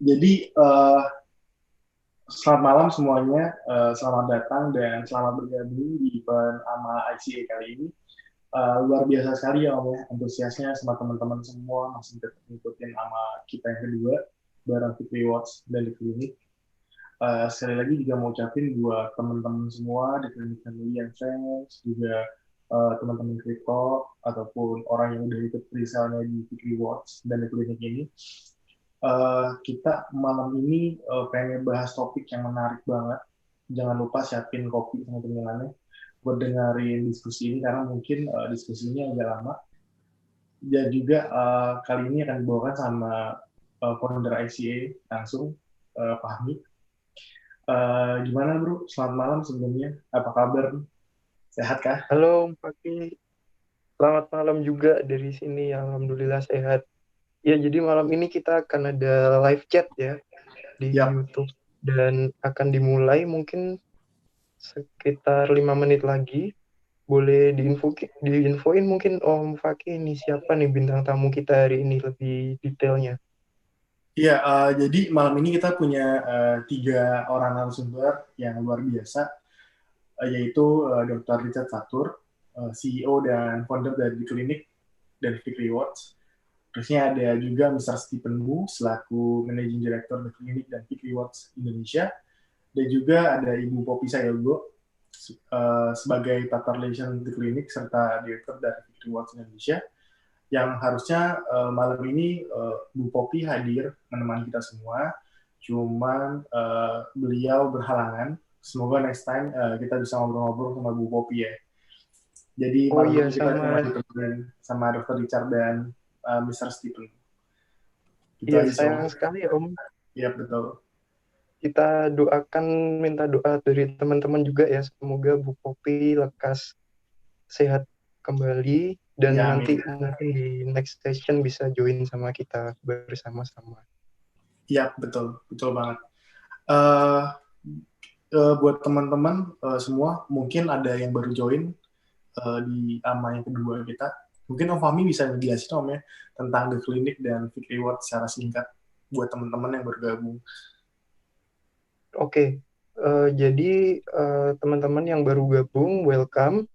Jadi selamat malam semuanya, selamat datang dan selamat bergabung di event AMA ICA kali ini. Luar biasa sekali ya Om ya, antusiasnya sama teman-teman semua masih tetap ngikutin AMA kita yang kedua, bareng VIC Rewards dan di klinik. Sekali lagi juga mau ucapin buat teman-teman semua di klinik family and friends, juga teman-teman crypto ataupun orang yang udah ikut presale-nya di VIC Rewards dan di klinik ini. Kita malam ini pengen bahas topik yang menarik banget. Jangan lupa siapin kopi sama cemilannya buat dengerin diskusi ini karena mungkin diskusinya agak lama. Dan juga kali ini akan dibawakan sama founder ICA langsung, Fahmi. Gimana bro? Selamat malam sebelumnya. Apa kabar? Sehat kah? Halo, Faqih. Selamat malam juga dari sini. Alhamdulillah sehat. Ya, jadi malam ini kita akan ada live chat ya di Yap. YouTube dan akan dimulai mungkin sekitar 5 menit lagi. Boleh diinfoin mungkin Om Faqih ini siapa nih bintang tamu kita hari ini lebih detailnya. Iya, jadi malam ini kita punya 3 orang narasumber yang luar biasa, yaitu Dr. Richard Satur, CEO dan founder dari klinik dan VIC Rewards. Terusnya ada juga Mr. Stephen Wu selaku Managing Director The Clinic dan VIC Rewards Indonesia, dan juga ada Ibu Poppy Sayogo sebagai Tata Relation The Clinic serta Director dari VIC Rewards Indonesia, yang harusnya malam ini Bu Poppy hadir menemani kita semua, cuman beliau berhalangan. Semoga next time kita bisa ngobrol-ngobrol sama Bu Poppy ya. Jadi Oh malam iya, ini kita cuma sama. ditemenin sama Dr. Richard dan Mr. Stephen. Gitu Iya, aja sih Om. sayang sekali ya Om. Iya betul. Kita doakan, minta doa dari teman-teman juga ya. Semoga Bu Popi lekas sehat kembali dan Ya nanti amin. mungkin di next session bisa join sama kita bersama-sama. Iya betul, betul banget. Uh, buat teman-teman semua, mungkin ada yang baru join di AMA yang kedua kita. Mungkin Om Fahmi bisa ngejelasin Om ya tentang The Clinic dan VIC Reward secara singkat buat teman-teman yang bergabung. Oke, jadi teman-teman yang baru gabung, welcome.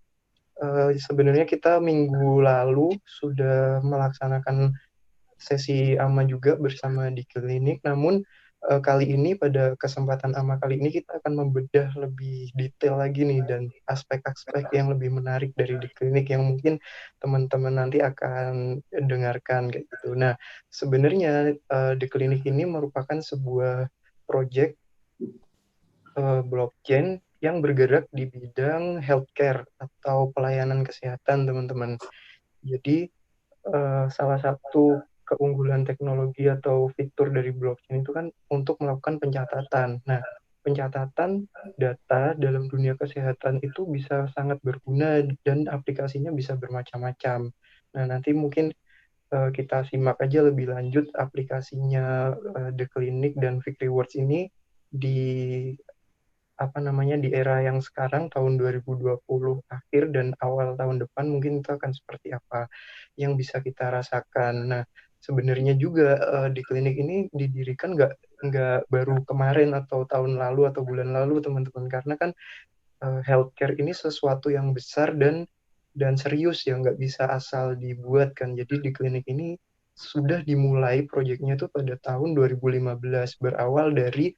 Sebenarnya kita minggu lalu sudah melaksanakan sesi AMA juga bersama di klinik. Namun kali ini pada kesempatan AMA kali ini kita akan membedah lebih detail lagi nih dan aspek-aspek yang lebih menarik dari di klinik yang mungkin teman-teman nanti akan dengarkan kayak gitu. Nah, sebenarnya di klinik ini merupakan sebuah project blockchain yang bergerak di bidang healthcare atau pelayanan kesehatan, teman-teman. Jadi salah satu keunggulan teknologi atau fitur dari blockchain itu kan untuk melakukan pencatatan. Nah, pencatatan data dalam dunia kesehatan itu bisa sangat berguna dan aplikasinya bisa bermacam-macam. Nah, nanti mungkin kita simak aja lebih lanjut aplikasinya The Clinic dan Vic Rewards ini di apa namanya di era yang sekarang tahun 2020 akhir dan awal tahun depan mungkin itu akan seperti apa yang bisa kita rasakan. Nah, sebenarnya juga di klinik ini didirikan nggak baru kemarin atau tahun lalu atau bulan lalu teman-teman karena kan healthcare ini sesuatu yang besar dan serius ya nggak bisa asal dibuat kan. Jadi di klinik ini sudah dimulai proyeknya itu pada tahun 2015 berawal dari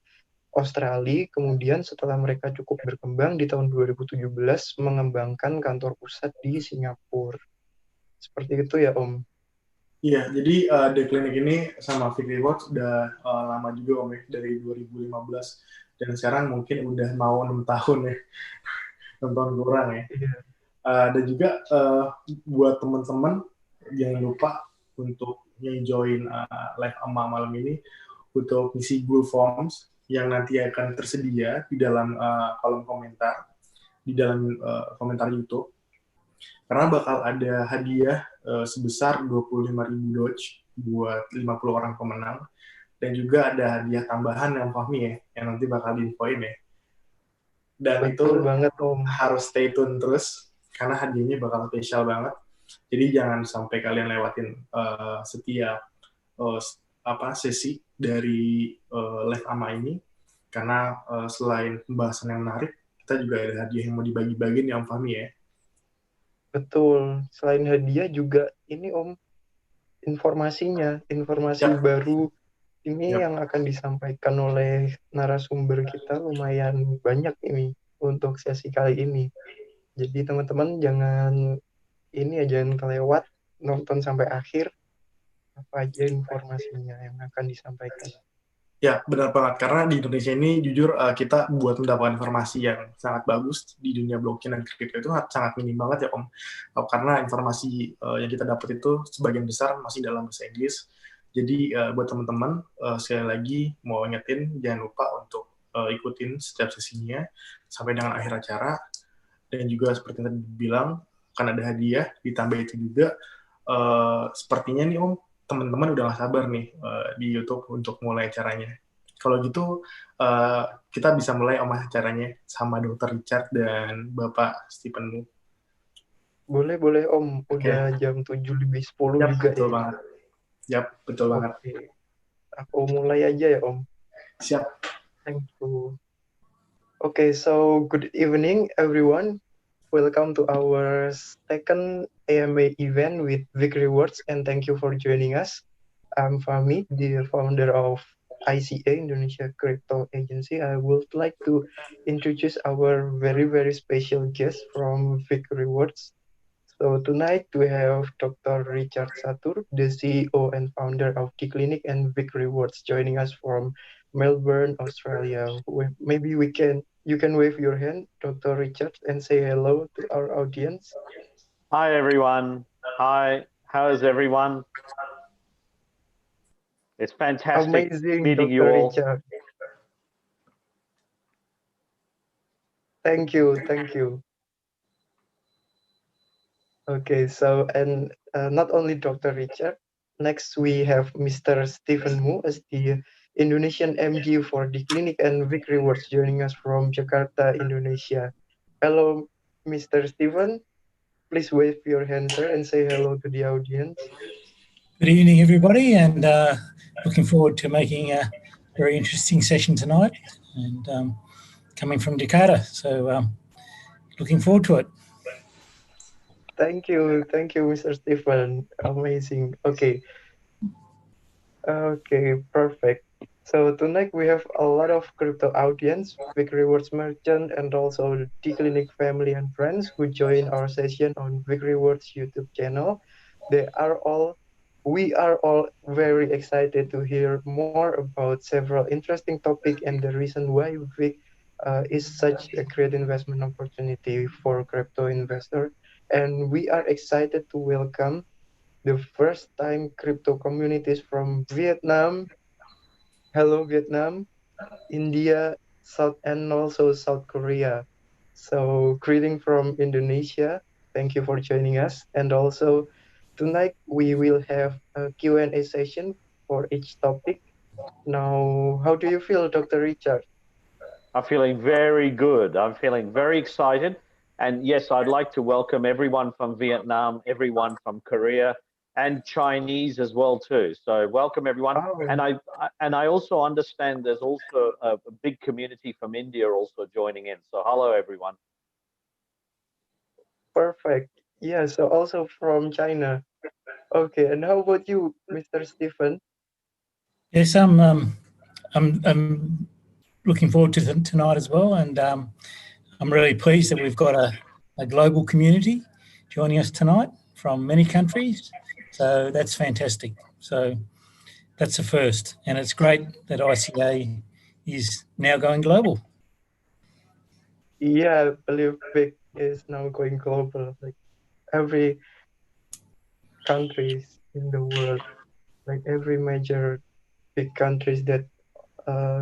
Australia, kemudian setelah mereka cukup berkembang di tahun 2017 mengembangkan kantor pusat di Singapura. Seperti itu ya, Om. Iya, jadi The Clinic ini sama VIC Rewards udah lama juga Om ya, dari 2015. Dan sekarang mungkin udah mau 6 tahun ya, 6 tahun kurang ya. Iya. Dan juga buat teman-teman jangan lupa untuk join live AMA malam ini untuk ngisi Google Forms yang nanti akan tersedia di dalam kolom komentar, di dalam komentar YouTube. Karena bakal ada hadiah sebesar 25.000 Doge buat 50 orang pemenang. Dan juga ada hadiah tambahan yang Fahmi ya, yang nanti bakal diinfoin ya. Dan Betul itu banget, Om. harus stay tune terus, karena hadiahnya bakal spesial banget. Jadi jangan sampai kalian lewatin setiap sesi dari live AMA ini, karena selain pembahasan yang menarik, kita juga ada hadiah yang mau dibagi-bagiin ya Om Fahmi ya. Betul. Selain hadiah juga ini Om, informasi Yap. baru ini Yap. yang akan disampaikan oleh narasumber kita lumayan banyak ini untuk sesi kali ini. Jadi teman-teman jangan kelewat, nonton sampai akhir apa aja informasinya yang akan disampaikan. Ya, benar banget. Karena di Indonesia ini, jujur, kita buat mendapatkan informasi yang sangat bagus di dunia blockchain dan kripto itu sangat minim banget ya, Om. Karena informasi yang kita dapat itu sebagian besar masih dalam bahasa Inggris. Jadi, buat teman-teman, sekali lagi mau ingetin, jangan lupa untuk ikutin setiap sesinya sampai dengan akhir acara. Dan juga seperti yang tadi bilang, akan ada hadiah. Ditambah itu juga, sepertinya nih, Om, teman-teman udah gak sabar nih di YouTube untuk mulai acaranya. Kalau gitu, kita bisa mulai Om acaranya sama Dr. Richard dan Bapak Stephen Mu. Boleh Om, udah jam 7:10 Yap, juga betul ya. banget. Yap, betul banget. Aku mulai aja ya Om. Siap. Thank you. Okay, so good evening everyone. Welcome to our second AMA event with VIC Rewards, and thank you for joining us. I'm Fahmi, the founder of ICA Indonesia Crypto Agency. I would like to introduce our very, very special guest from VIC Rewards. So tonight we have Dr. Richard Satur, the CEO and founder of the clinic and VIC Rewards, joining us from Melbourne, Australia. Maybe you can wave your hand, Dr. Richard, and say hello to our audience. Hi, everyone. Hi, how is everyone? It's fantastic meeting Dr. you all. Richard. Thank you. Okay, so, and not only Dr. Richard, next we have Mr. Stephen Mu as the Indonesian MD for the clinic and VIC Rewards, joining us from Jakarta, Indonesia. Hello, Mr. Stephen. Please wave your hand, sir, and say hello to the audience. Good evening, everybody, and looking forward to making a very interesting session tonight, and coming from Jakarta, so looking forward to it. Thank you, Mr. Stephen. Amazing. Okay, perfect. So tonight we have a lot of crypto audience, VIC Rewards merchant, and also the clinic family and friends who join our session on VIC Rewards YouTube channel. We are all very excited to hear more about several interesting topics and the reason why VIC is such a great investment opportunity for crypto investor. And we are excited to welcome the first time crypto communities from Vietnam. Hello, Vietnam, India, and also South Korea. So greeting from Indonesia. Thank you for joining us. And also tonight we will have a Q&A session for each topic. Now, how do you feel, Dr. Richard? I'm feeling very good. I'm feeling very excited. And yes, I'd like to welcome everyone from Vietnam, everyone from Korea, and Chinese as well too. So welcome everyone. Oh. And I also understand there's also a big community from India also joining in. So hello everyone. Perfect. Yeah, so also from China. Okay, and how about you, Mr. Stephen? Yes, I'm looking forward to tonight as well, and I'm really pleased that we've got a global community joining us tonight from many countries. So that's fantastic. So that's the first, and it's great that ICA is now going global. Yeah, I believe VIC is now going global. Like every countries in the world, like every major big countries that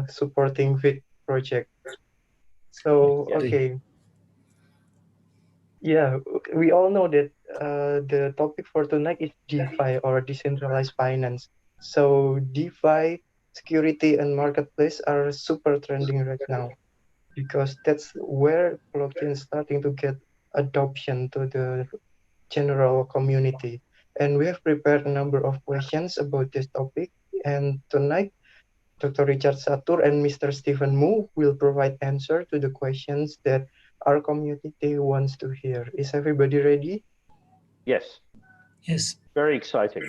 supporting VIC project. So okay. Yeah, we all know that the topic for tonight is DeFi or decentralized finance. So DeFi, security and marketplace are super trending right now because that's where blockchain is starting to get adoption to the general community. And we have prepared a number of questions about this topic. And tonight Dr. Richard Satur and Mr. Stephen Mu will provide answer to the questions that our community wants to hear. Is everybody ready? Yes. Yes. Very exciting.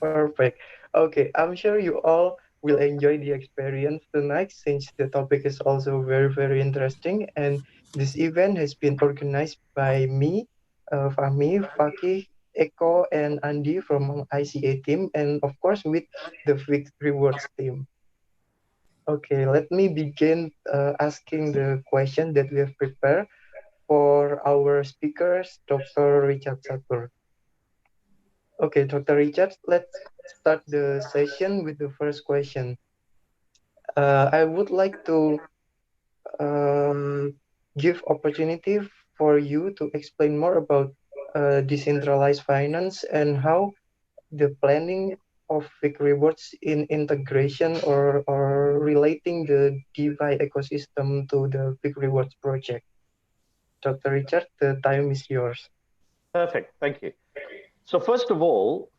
Perfect. Okay, I'm sure you all will enjoy the experience tonight since the topic is also very, very interesting. And this event has been organized by me, Fahmi, Faqih, Eko, and Andy from ICA team, and of course with the VIC Rewards team. Okay, let me begin asking the question that we have prepared for our speakers, Dr. Richard Satur. Okay, Dr. Richard, let's start the session with the first question. I would like to give opportunity for you to explain more about decentralized finance and how the planning of VIC Rewards in integration or relating the DeFi ecosystem to the VIC Rewards project. Dr. Richard, the time is yours. Perfect. Thank you. So first of all,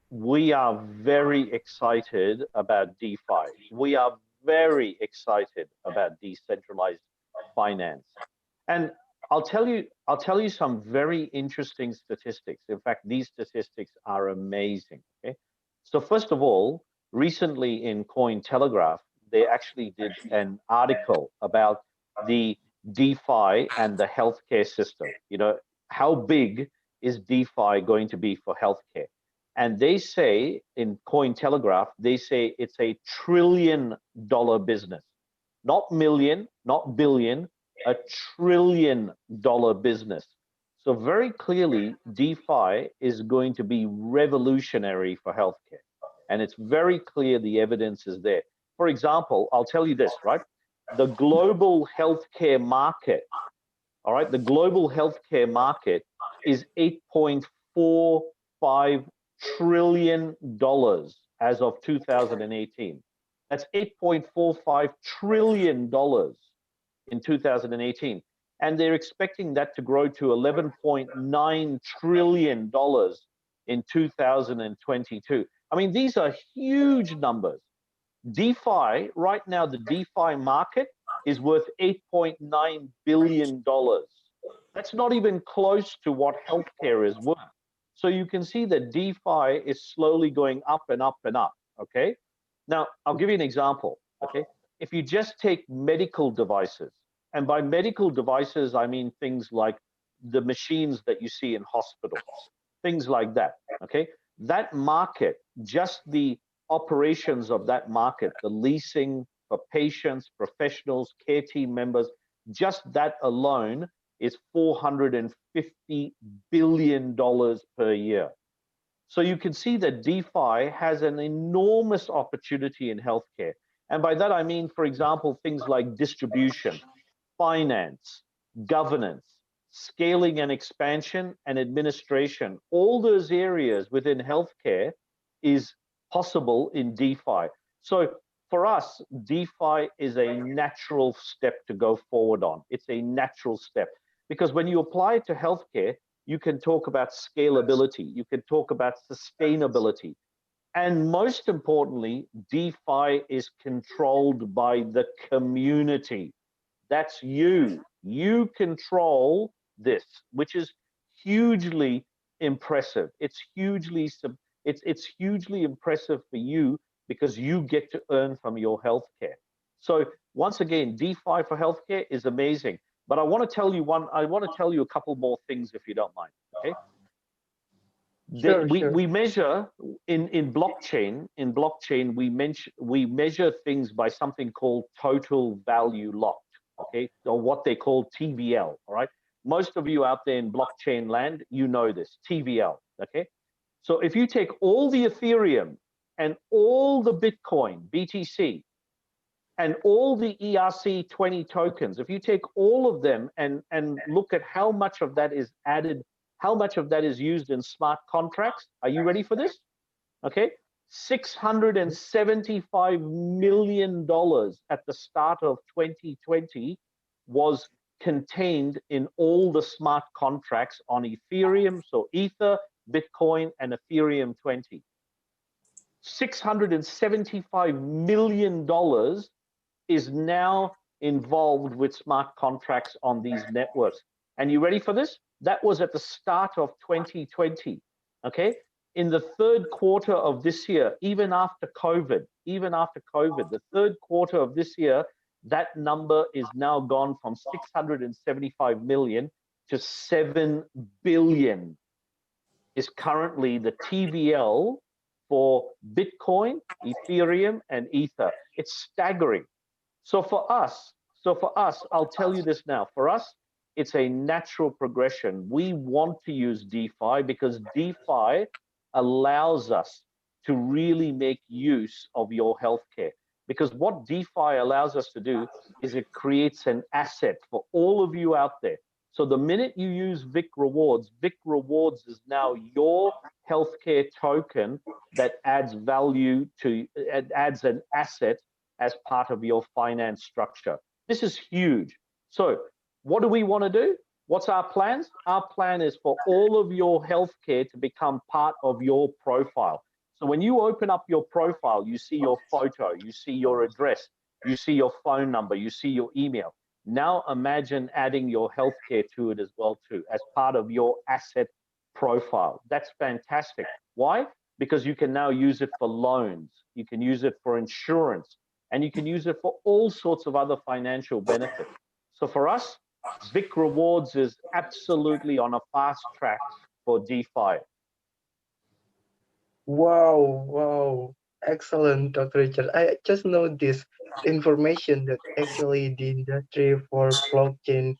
we are very excited about DeFi. We are very excited about decentralized finance. And I'll tell you some very interesting statistics. In fact, these statistics are amazing. Okay. So first of all, recently in Cointelegraph, they actually did an article about the DeFi and the healthcare system. You know, how big is DeFi going to be for healthcare? And they say in Cointelegraph, they say it's $1 trillion business, not million, not billion, $1 trillion business. So very clearly, DeFi is going to be revolutionary for healthcare. And it's very clear the evidence is there. For example, I'll tell you this, right? The global healthcare market, all right, the global healthcare market is $8.45 trillion as of 2018. That's $8.45 trillion in 2018. And they're expecting that to grow to $11.9 trillion in 2022. I mean, these are huge numbers. DeFi, right now, the DeFi market is worth $8.9 billion. That's not even close to what healthcare is worth. So you can see that DeFi is slowly going up and up and up, okay? Now, I'll give you an example, okay? If you just take medical devices, and by medical devices, I mean things like the machines that you see in hospitals, things like that, okay? That market, just the operations of that market, the leasing for patients, professionals, care team members, just that alone is $450 billion per year. So you can see that DeFi has an enormous opportunity in healthcare. And by that, I mean, for example, things like distribution, finance, governance, scaling and expansion, and administration. All those areas within healthcare is possible in DeFi. So for us, DeFi is a natural step to go forward on. It's a natural step because when you apply it to healthcare, you can talk about scalability, you can talk about sustainability. And most importantly, DeFi is controlled by the community. That's you. You control this, which is hugely impressive. It's hugely impressive for you because you get to earn from your healthcare. So once again, DeFi for healthcare is amazing. But I want to tell you a couple more things if you don't mind. Okay. Sure. We measure in blockchain. In blockchain, we measure things by something called total value locked. Okay, or what they call TVL. All right. Most of you out there in blockchain land, you know this TVL. Okay. So if you take all the Ethereum and all the Bitcoin, BTC, and all the ERC20 tokens, if you take all of them and look at how much of that is added, how much of that is used in smart contracts, are you ready for this? Okay, $675 million at the start of 2020 was contained in all the smart contracts on Ethereum, so Ether, Bitcoin, and Ethereum 20. $675 million is now involved with smart contracts on these networks. And you ready for this? That was at the start of 2020, okay? In the third quarter of this year, even after COVID, the third quarter of this year, that number is now gone from 675 million to 7 billion is currently the TVL for Bitcoin, Ethereum, and Ether. It's staggering. So for us, I'll tell you this now, for us, it's a natural progression. We want to use DeFi because DeFi allows us to really make use of your healthcare. Because what DeFi allows us to do is it creates an asset for all of you out there. So the minute you use VIC Rewards is now your healthcare token that adds value to, it adds an asset as part of your finance structure. This is huge. So what do we want to do? What's our plans? Our plan is for all of your healthcare to become part of your profile. So when you open up your profile, you see your photo, you see your address, you see your phone number, you see your email. Now imagine adding your healthcare to it as well too, as part of your asset profile. That's fantastic. Why? Because you can now use it for loans, you can use it for insurance, and you can use it for all sorts of other financial benefits. So for us, VIC Rewards is absolutely on a fast track for DeFi. Wow. Excellent, Dr. Richard. I just know this information that actually the industry for blockchain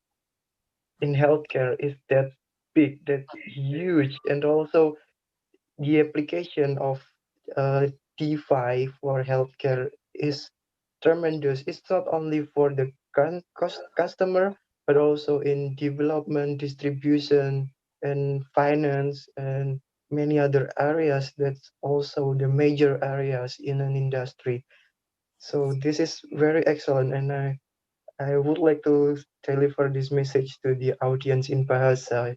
in healthcare is that big, that huge, and also the application of DeFi for healthcare is tremendous. It's not only for the customer, but also in development, distribution, and finance, and many other areas. That's also the major areas in an industry. So this is very excellent, and I would like to deliver this message to the audience in Bahasa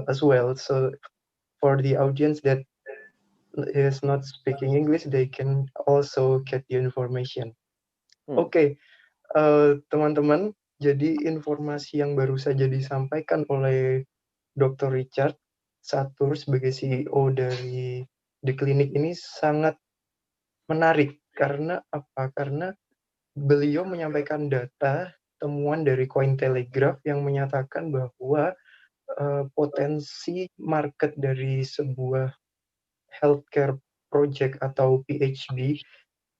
as well. So for the audience that is not speaking English, they can also get the information. Oke, teman-teman, jadi informasi yang baru saja disampaikan oleh Dr. Richard Satur sebagai CEO dari The Clinic ini sangat menarik. Karena apa? Karena beliau menyampaikan data temuan dari Cointelegraph yang menyatakan bahwa potensi market dari sebuah healthcare project atau PHB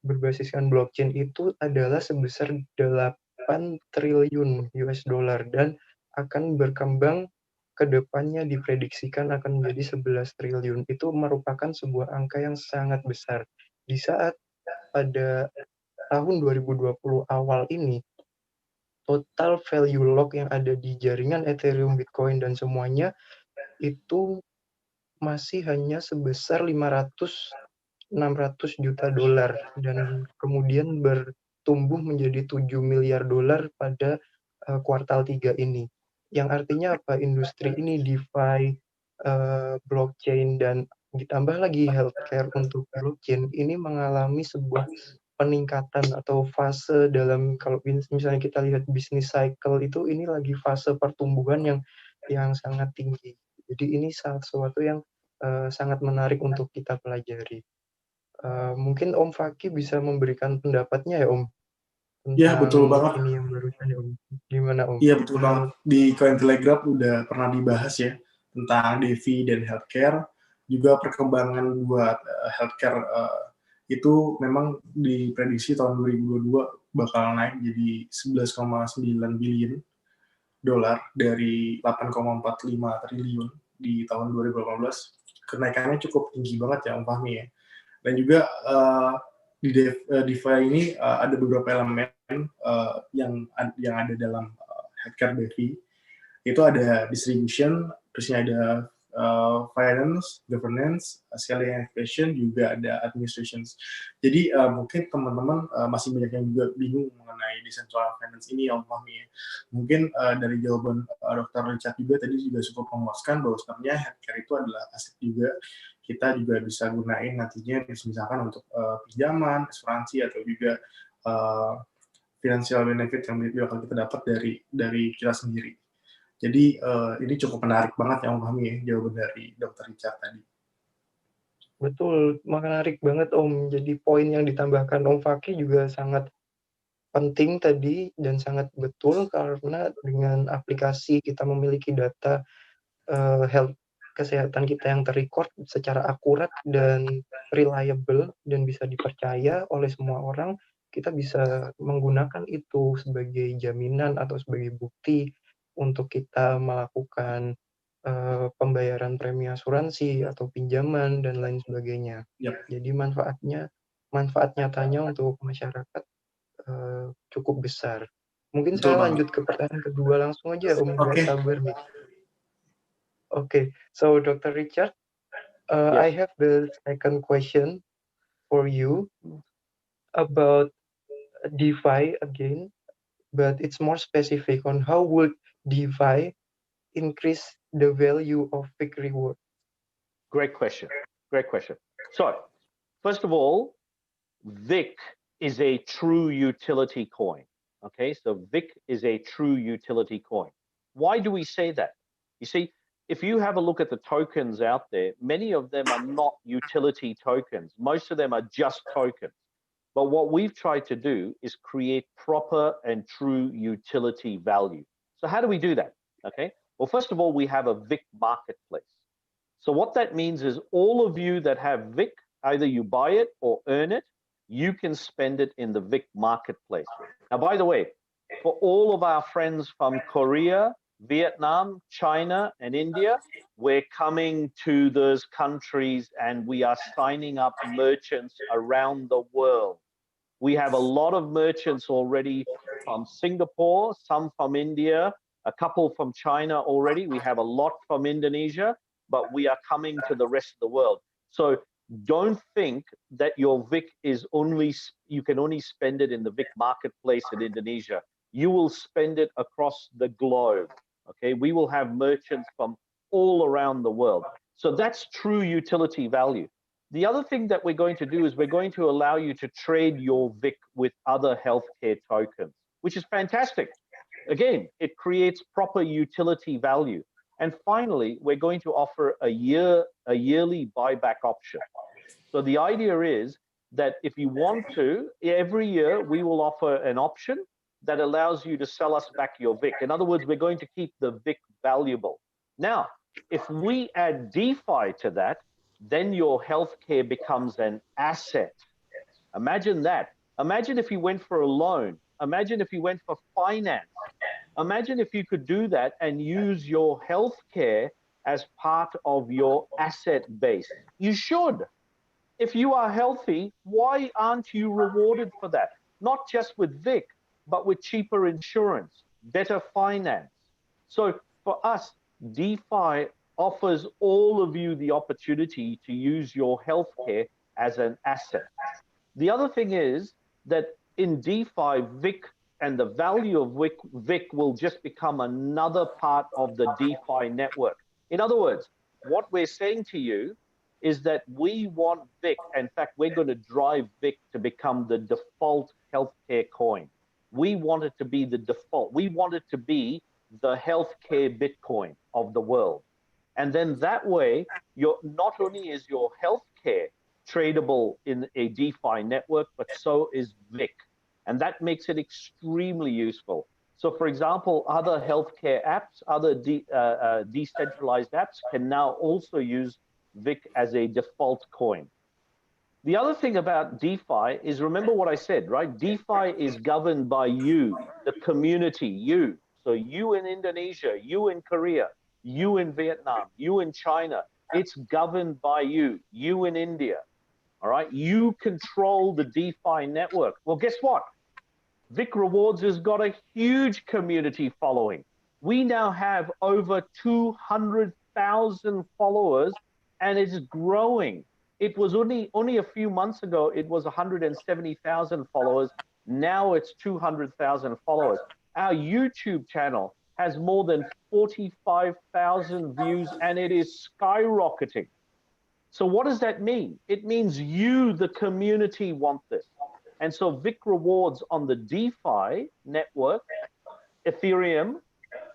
berbasiskan blockchain itu adalah sebesar 8 triliun US dollar dan akan berkembang ke depannya diprediksikan akan menjadi 11 triliun. Itu merupakan sebuah angka yang sangat besar. Di saat pada tahun 2020 awal ini, total value lock yang ada di jaringan Ethereum, Bitcoin, dan semuanya itu masih hanya sebesar 600 juta dolar dan kemudian bertumbuh menjadi 7 miliar dolar pada kuartal 3 ini. Yang artinya apa? Industri ini DeFi, blockchain, dan ditambah lagi healthcare untuk blockchain ini mengalami sebuah peningkatan atau fase dalam, kalau misalnya kita lihat bisnis cycle itu, ini lagi fase pertumbuhan yang sangat tinggi. Jadi ini sesuatu yang sangat menarik untuk kita pelajari. Mungkin Om Faqih bisa memberikan pendapatnya ya Om? Iya, betul banget. Ini yang barusan ya Om. Gimana Om? Iya, betul banget. Di Cointelegraph udah pernah dibahas ya tentang DeFi dan healthcare. Juga perkembangan buat healthcare itu memang diprediksi tahun 2022 bakal naik jadi 11,9 billion dolar dari 8,45 triliun di tahun 2018. Kenaikannya cukup tinggi banget ya Om Fahmi ya. Dan juga di DeFi ini ada beberapa elemen yang ada dalam healthcare DeFi. Itu ada distribution, terusnya ada finance, governance, scaling education, juga ada administrations. Jadi mungkin teman-teman masih banyak yang juga bingung mengenai decentralized finance ini, Om Fahmi. Mungkin dari jawaban Dr. Richard juga tadi juga cukup memuaskan bahwa sebenarnya healthcare itu adalah aset juga. Kita juga bisa gunain nantinya misalkan untuk pinjaman, asuransi, atau juga financial benefit yang bakal kita dapat dari kita sendiri. Jadi ini cukup menarik banget yang Om Fahmi ya, jawaban dari Dr. Richard tadi. Betul, menarik banget Om. Jadi poin yang ditambahkan Om Faqih juga sangat penting tadi dan sangat betul, karena dengan aplikasi kita memiliki data health kesehatan kita yang terrecord secara akurat dan reliable dan bisa dipercaya oleh semua orang, kita bisa menggunakan itu sebagai jaminan atau sebagai bukti untuk kita melakukan pembayaran premi asuransi atau pinjaman dan lain sebagainya. Yep. Jadi manfaat nyatanya untuk masyarakat cukup besar. Mungkin Betul saya banget. lanjut ke pertanyaan kedua langsung aja, Om. Oke. Sabar nih. Okay, so Dr. Richard, Yes. I have the second question for you about DeFi again, but it's more specific on how would DeFi increase the value of VIC Rewards? Great question. Great question. So, first of all, VIC is a true utility coin. Okay, so VIC is a true utility coin. Why do we say that? You see, if you have a look at the tokens out there, many of them are not utility tokens. Most of them are just tokens. But what we've tried to do is create proper and true utility value. So how do we do that? Okay, well, first of all, we have a VIC Marketplace. So what that means is all of you that have VIC, either you buy it or earn it, you can spend it in the VIC Marketplace. Now, by the way, for all of our friends from Korea, Vietnam, China, and India, we're coming to those countries and we are signing up merchants around the world. We have a lot of merchants already from Singapore, some from India, a couple from China already. We have a lot from Indonesia, but we are coming to the rest of the world. So don't think that your VIC is you can only spend it in the VIC Marketplace in Indonesia. You will spend it across the globe. Okay, we will have merchants from all around the world. So that's true utility value. The other thing that we're going to do is we're going to allow you to trade your VIC with other healthcare tokens, which is fantastic. Again, it creates proper utility value. And finally, we're going to offer a yearly buyback option. So the idea is that if you want to, every year we will offer an option that allows you to sell us back your VIC. In other words, we're going to keep the VIC valuable. Now, if we add DeFi to that, then your healthcare becomes an asset. Imagine that. Imagine if you went for a loan. Imagine if you went for finance. Imagine if you could do that and use your healthcare as part of your asset base. You should. If you are healthy, why aren't you rewarded for that? Not just with VIC, but with cheaper insurance, better finance. So for us, DeFi offers all of you the opportunity to use your healthcare as an asset. The other thing is that in DeFi, VIC and the value of VIC will just become another part of the DeFi network. In other words, what we're saying to you is that we want VIC. In fact, we're going to drive VIC to become the default healthcare coin. We want it to be the default. We want it to be the healthcare Bitcoin of the world. And then that way, not only is your healthcare tradable in a DeFi network, but so is VIC. And that makes it extremely useful. So for example, other healthcare apps, other decentralized apps can now also use VIC as a default coin. The other thing about DeFi is, remember what I said, right? DeFi is governed by you, the community, you. So you in Indonesia, you in Korea, you in Vietnam, you in China. It's governed by you, you in India. All right, you control the DeFi network. Well, guess what? VIC Rewards has got a huge community following. We now have over 200,000 followers, and it's growing. It was only a few months ago, it was 170,000 followers. Now it's 200,000 followers. Our YouTube channel has more than 45,000 views, and it is skyrocketing. So what does that mean? It means you, the community, want this. And so VIC Rewards on the DeFi network, Ethereum,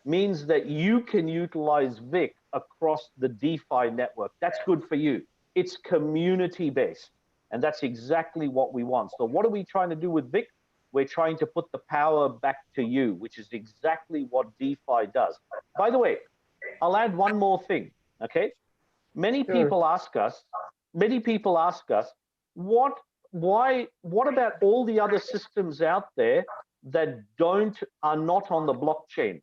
means that you can utilize VIC across the DeFi network. That's good for you. It's community-based, and that's exactly what we want. So what are we trying to do with VIC? We're trying to put the power back to you, which is exactly what DeFi does. By the way, I'll add one more thing, okay? Many people ask us, what about all the other systems out there that are not on the blockchain?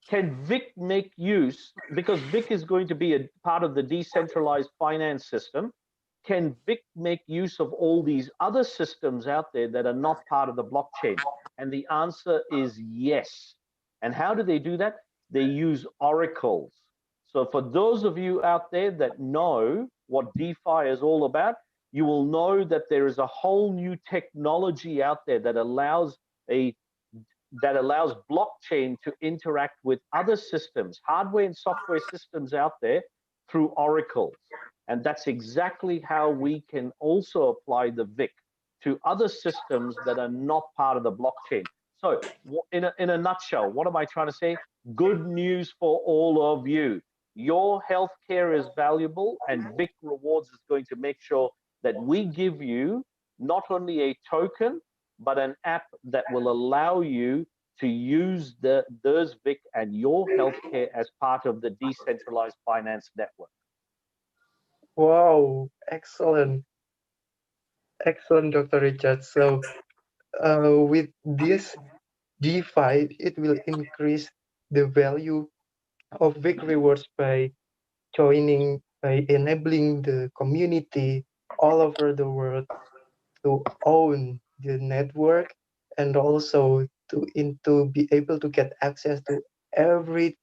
Can VIC make use, because VIC is going to be a part of the decentralized finance system, can VIC make use of all these other systems out there that are not part of the blockchain? And the answer is yes. And how do they do that? They use oracles. So for those of you out there that know what DeFi is all about, you will know that there is a whole new technology out there that allows blockchain to interact with other systems, hardware and software systems out there through oracles. And that's exactly how we can also apply the VIC to other systems that are not part of the blockchain. So in a nutshell, what am I trying to say? Good news for all of you. Your healthcare is valuable, and VIC Rewards is going to make sure that we give you not only a token, but an app that will allow you to use those VIC and your healthcare as part of the decentralized finance network. Wow, excellent. Excellent, Dr. Richard. So with this DeFi, it will increase the value of VIC Rewards by enabling the community all over the world to own the network, and also to be able to get access to everything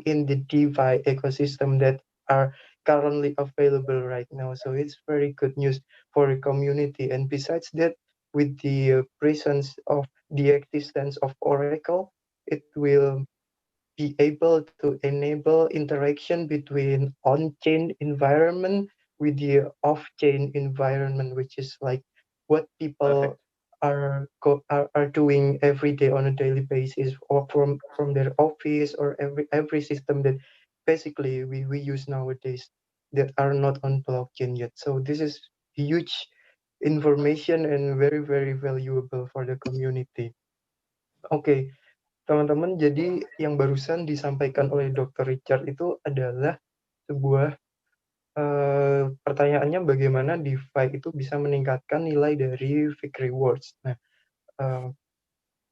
in the DeFi ecosystem that are currently available right now. So it's very good news for the community. And besides that, with the presence of the existence of Oracle, it will be able to enable interaction between on-chain environment with the off-chain environment, which is like what people are doing every day on a daily basis, or from their office, or every system that basically we use nowadays that are not on blockchain yet. So this is huge information and very, very valuable for the community. Okay. Teman-teman, jadi yang barusan disampaikan oleh Dr. Richard itu adalah sebuah pertanyaannya, bagaimana DeFi itu bisa meningkatkan nilai dari VIC Rewards. Nah,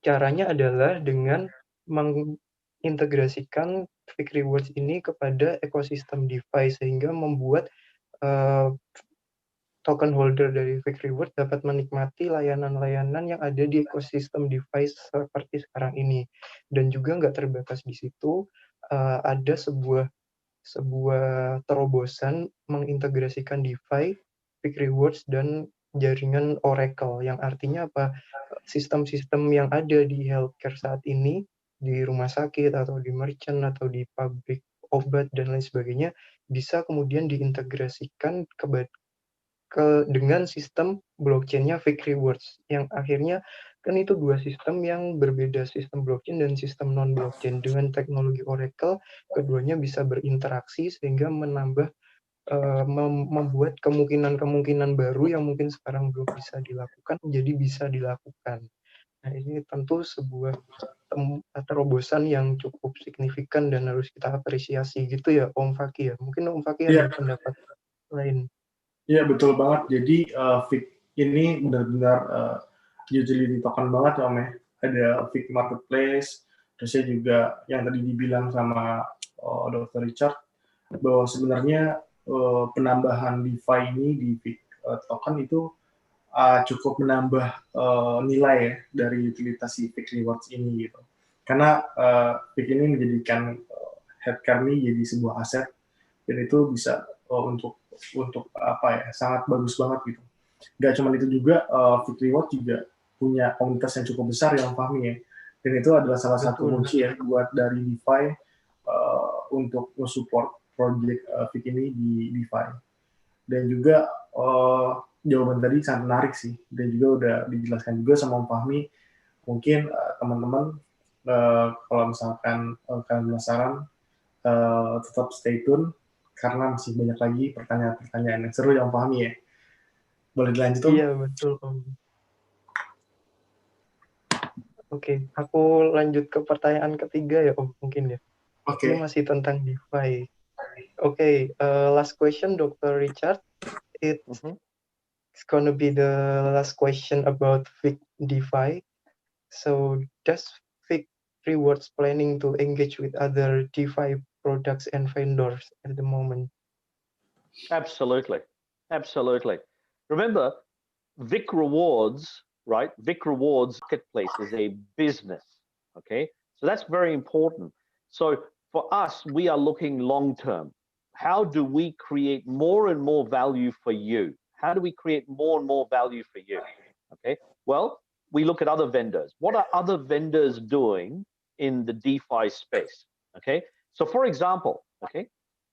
caranya adalah dengan mengintegrasikan VIC Rewards ini kepada ekosistem DeFi, sehingga membuat token holder dari VIC Rewards dapat menikmati layanan-layanan yang ada di ekosistem DeFi seperti sekarang ini. Dan juga nggak terbatas di situ, ada sebuah terobosan mengintegrasikan DeFi, VIC Rewards, dan jaringan Oracle, yang artinya apa? Sistem-sistem yang ada di healthcare saat ini, di rumah sakit atau di merchant atau di pabrik obat dan lain sebagainya, bisa kemudian diintegrasikan dengan sistem blockchain-nya VIC Rewards, yang akhirnya kan itu dua sistem yang berbeda, sistem blockchain dan sistem non-blockchain. Dengan teknologi Oracle, keduanya bisa berinteraksi sehingga membuat kemungkinan-kemungkinan baru yang mungkin sekarang belum bisa dilakukan menjadi bisa dilakukan. Nah, ini tentu sebuah terobosan yang cukup signifikan dan harus kita apresiasi gitu ya, Om Faqih ya. Mungkin Om Faqih ada pendapat lain. Iya, betul banget. Jadi VIC ini benar-benar utility token banget ya, Om ya. Ada VIC Marketplace, terusnya juga yang tadi dibilang sama Dr. Richard, bahwa sebenarnya penambahan DeFi ini di VIC token itu cukup menambah nilai ya dari utilitas si VIC Rewards ini gitu. Karena VIC ini menjadikan healthcare ini jadi sebuah aset, dan itu bisa untuk apa ya, sangat bagus banget gitu. Gak cuma itu juga, VIC Rewards juga punya komunitas yang cukup besar yang Fahmi ya, dan itu adalah salah satu kunci ya buat dari DeFi untuk support project VIC ini di DeFi. Dan juga jawaban tadi sangat menarik sih, dan juga udah dijelaskan juga sama Om Fahmi. Mungkin teman-teman kalau misalkan kalian penasaran, tetap stay tune karena masih banyak lagi pertanyaan-pertanyaan yang seru yang Om Fahmi ya. Boleh dilanjut Om? Iya betul Om. Oke, aku lanjut ke pertanyaan ketiga ya Om mungkin ya. Oke. Ini masih tentang DeFi. Oke, last question Dr. Richard. It's gonna be the last question about VIC DeFi. So does VIC Rewards planning to engage with other DeFi products and vendors at the moment? Absolutely. Absolutely. Remember, VIC Rewards, right? VIC Rewards Marketplace is a business, okay? So that's very important. So for us, we are looking long-term. How do we create more and more value for you? How do we create more and more value for you? Okay, well, we look at other vendors. What are other vendors doing in the DeFi space? Okay, so for example, okay,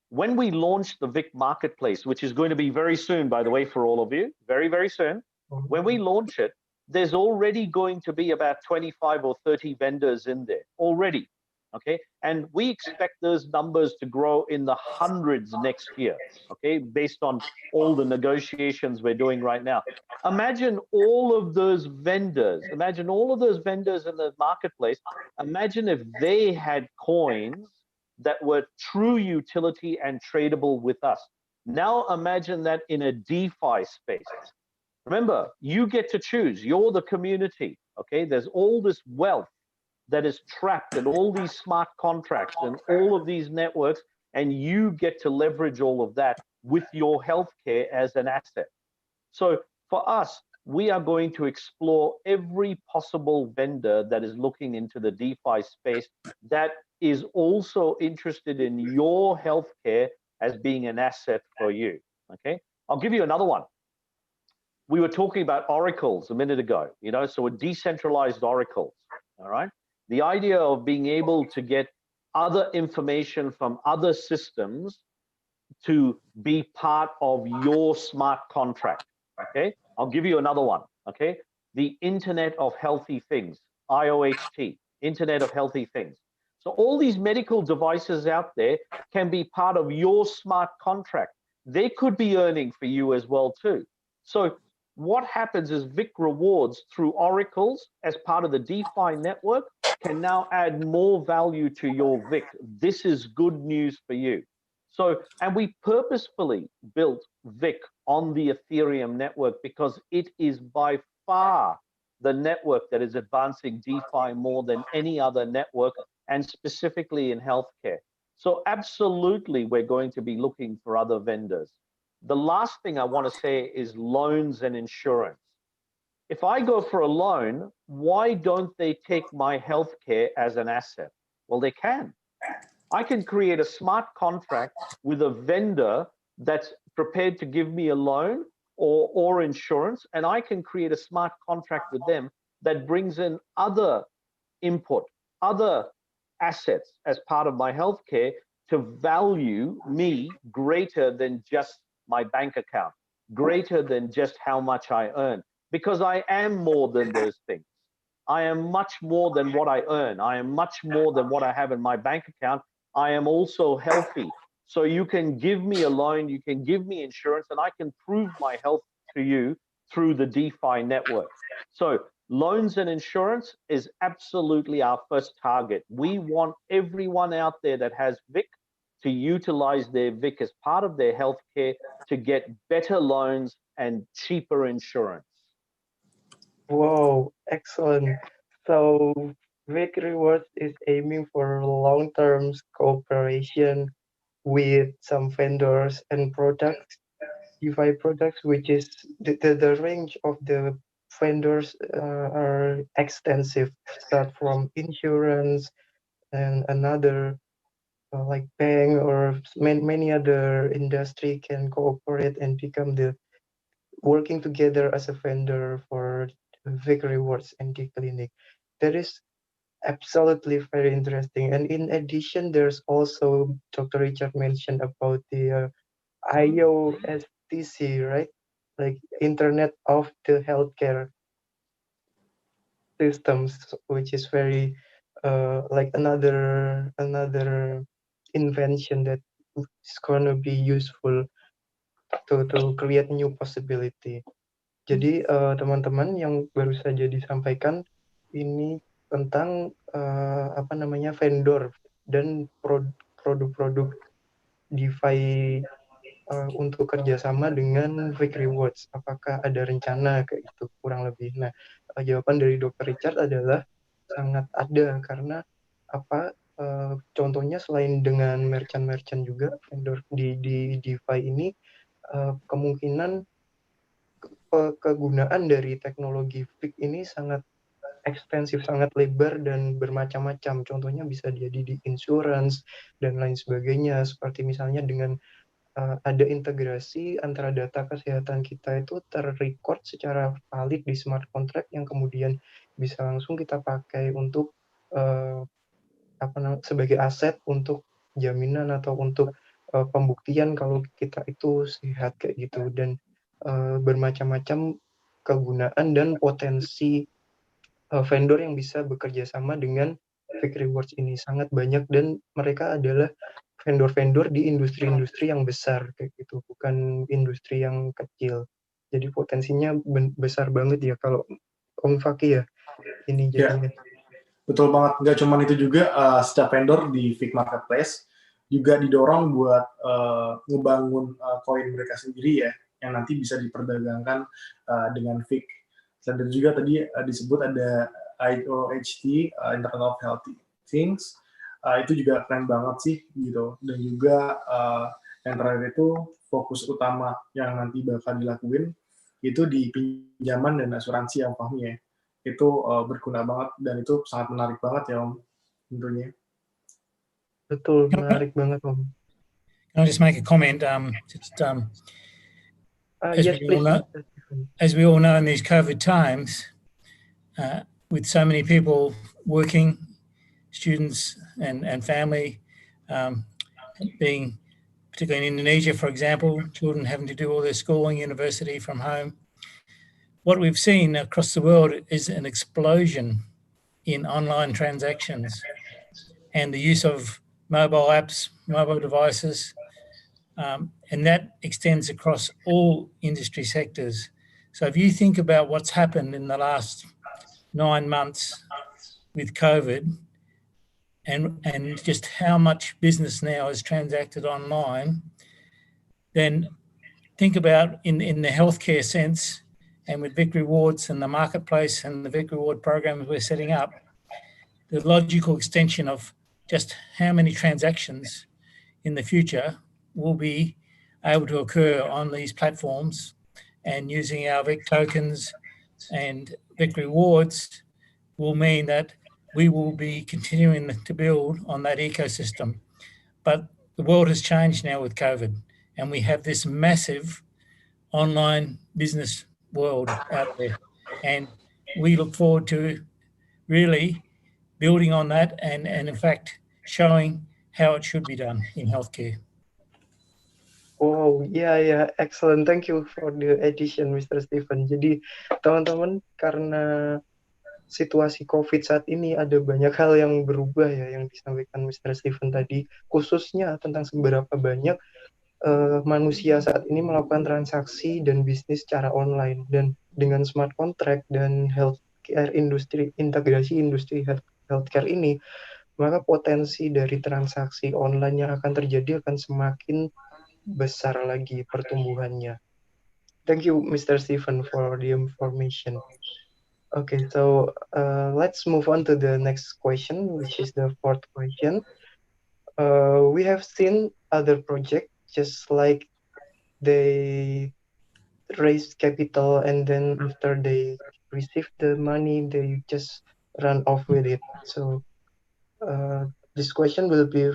when we launch the VIC Marketplace, which is going to be very soon, by the way, for all of you, very, very soon, when we launch it, there's already going to be about 25 or 30 vendors in there already. Okay, and we expect those numbers to grow in the hundreds next year, okay, based on all the negotiations we're doing right now. Imagine all of those vendors, imagine all of those vendors in the marketplace, imagine if they had coins that were true utility and tradable with us. Now imagine that in a DeFi space. Remember, you get to choose, you're the community, okay? There's all this wealth that is trapped in all these smart contracts and all of these networks, and you get to leverage all of that with your healthcare as an asset. So for us, we are going to explore every possible vendor that is looking into the DeFi space that is also interested in your healthcare as being an asset for you, okay? I'll give you another one. We were talking about oracles a minute ago, you know, so a decentralized oracles, all right? The idea of being able to get other information from other systems to be part of your smart contract, okay? I'll give you another one, okay? The Internet of Healthy Things, IOHT, Internet of Healthy Things. So all these medical devices out there can be part of your smart contract. They could be earning for you as well too. So what happens is VIC Rewards through oracles as part of the DeFi network can now add more value to your VIC. This is good news for you. So, and we purposefully built VIC on the Ethereum network because it is by far the network that is advancing DeFi more than any other network, and specifically in healthcare. So absolutely, we're going to be looking for other vendors. The last thing I want to say is loans and insurance. If I go for a loan, why don't they take my healthcare as an asset? Well, they can. I can create a smart contract with a vendor that's prepared to give me a loan or insurance, and I can create a smart contract with them that brings in other input, other assets as part of my healthcare to value me greater than just my bank account, greater than just how much I earn. Because I am more than those things. I am much more than what I earn. I am much more than what I have in my bank account. I am also healthy. So you can give me a loan, you can give me insurance, and I can prove my health to you through the DeFi network. So loans and insurance is absolutely our first target. We want everyone out there that has VIC to utilize their VIC as part of their healthcare to get better loans and cheaper insurance. Wow, excellent. So VIC Rewards is aiming for long-term cooperation with some vendors and products, DeFi products, which is the range of the vendors are extensive, start from insurance and another like bank or many other industry can cooperate and become the working together as a vendor for VIC Rewards and the clinic. That is absolutely very interesting. And in addition, there's also Dr. Richard mentioned about the IOSTC, right? Like Internet of the Healthcare Systems, which is very like another invention that is gonna be useful to create new possibility. Jadi teman-teman yang baru saja disampaikan ini tentang apa namanya vendor dan produk-produk DeFi untuk kerjasama dengan VIC Rewards. Apakah ada rencana kayak gitu kurang lebih? Nah, jawaban dari Dr. Richard adalah sangat ada karena apa? Contohnya selain dengan merchant-merchant juga vendor di DeFi ini kemungkinan kegunaan dari teknologi VIC ini sangat ekstensif, sangat lebar dan bermacam-macam. Contohnya bisa jadi di insurance dan lain sebagainya. Seperti misalnya dengan ada integrasi antara data kesehatan kita itu terrecord secara valid di smart contract yang kemudian bisa langsung kita pakai untuk sebagai aset untuk jaminan atau untuk pembuktian kalau kita itu sehat kayak gitu, dan bermacam-macam kegunaan dan potensi vendor yang bisa bekerja sama dengan VIC Rewards ini sangat banyak, dan mereka adalah vendor-vendor di industri-industri yang besar kayak gitu, bukan industri yang kecil. Jadi potensinya besar banget ya kalau Om Faqih ya ini jadinya. Betul banget. Nggak cuma itu juga, setiap vendor di VIC Marketplace juga didorong buat ngebangun koin mereka sendiri ya, yang nanti bisa diperdagangkan dengan VIC. Dan juga tadi disebut ada IOHT, Internet of Healthy Things. Itu juga keren banget sih gitu. Dan juga yang terakhir itu fokus utama yang nanti bakal dilakuin itu di pinjaman dan asuransi yang Fahmi ya. Itu berguna banget dan itu sangat menarik banget ya Om tentunya. Betul, menarik banget Om. Can I just make a comment? As we all know in these COVID times, with so many people working, students and family, being particularly in Indonesia, for example, children having to do all their schooling, university from home. What we've seen across the world is an explosion in online transactions and the use of mobile apps, mobile devices, and that extends across all industry sectors. So if you think about what's happened in the last 9 months with COVID and just how much business now is transacted online, then think about in the healthcare sense, and with VIC Rewards and the marketplace and the VIC Reward programs we're setting up, the logical extension of just how many transactions in the future will be able to occur on these platforms, and using our VIC tokens and VIC Rewards will mean that we will be continuing to build on that ecosystem. But the world has changed now with COVID, and we have this massive online business world out there, and we look forward to really building on that and in fact showing how it should be done in healthcare. Wow, yeah, excellent. Thank you for the addition, Mr. Stephen. Jadi teman-teman, karena situasi COVID saat ini ada banyak hal yang berubah ya yang disampaikan Mr. Stephen tadi, khususnya tentang seberapa banyak manusia saat ini melakukan transaksi dan bisnis secara online, dan dengan smart contract dan healthcare industri, integrasi industri healthcare ini, maka potensi dari transaksi online yang akan terjadi akan semakin besar lagi pertumbuhannya. Thank you, Mr. Stephen, for the information. Okay, so let's move on to the next question, which is the fourth question. We have seen other projects just like they raise capital and then after they receive the money, they just run off with it. So this question will be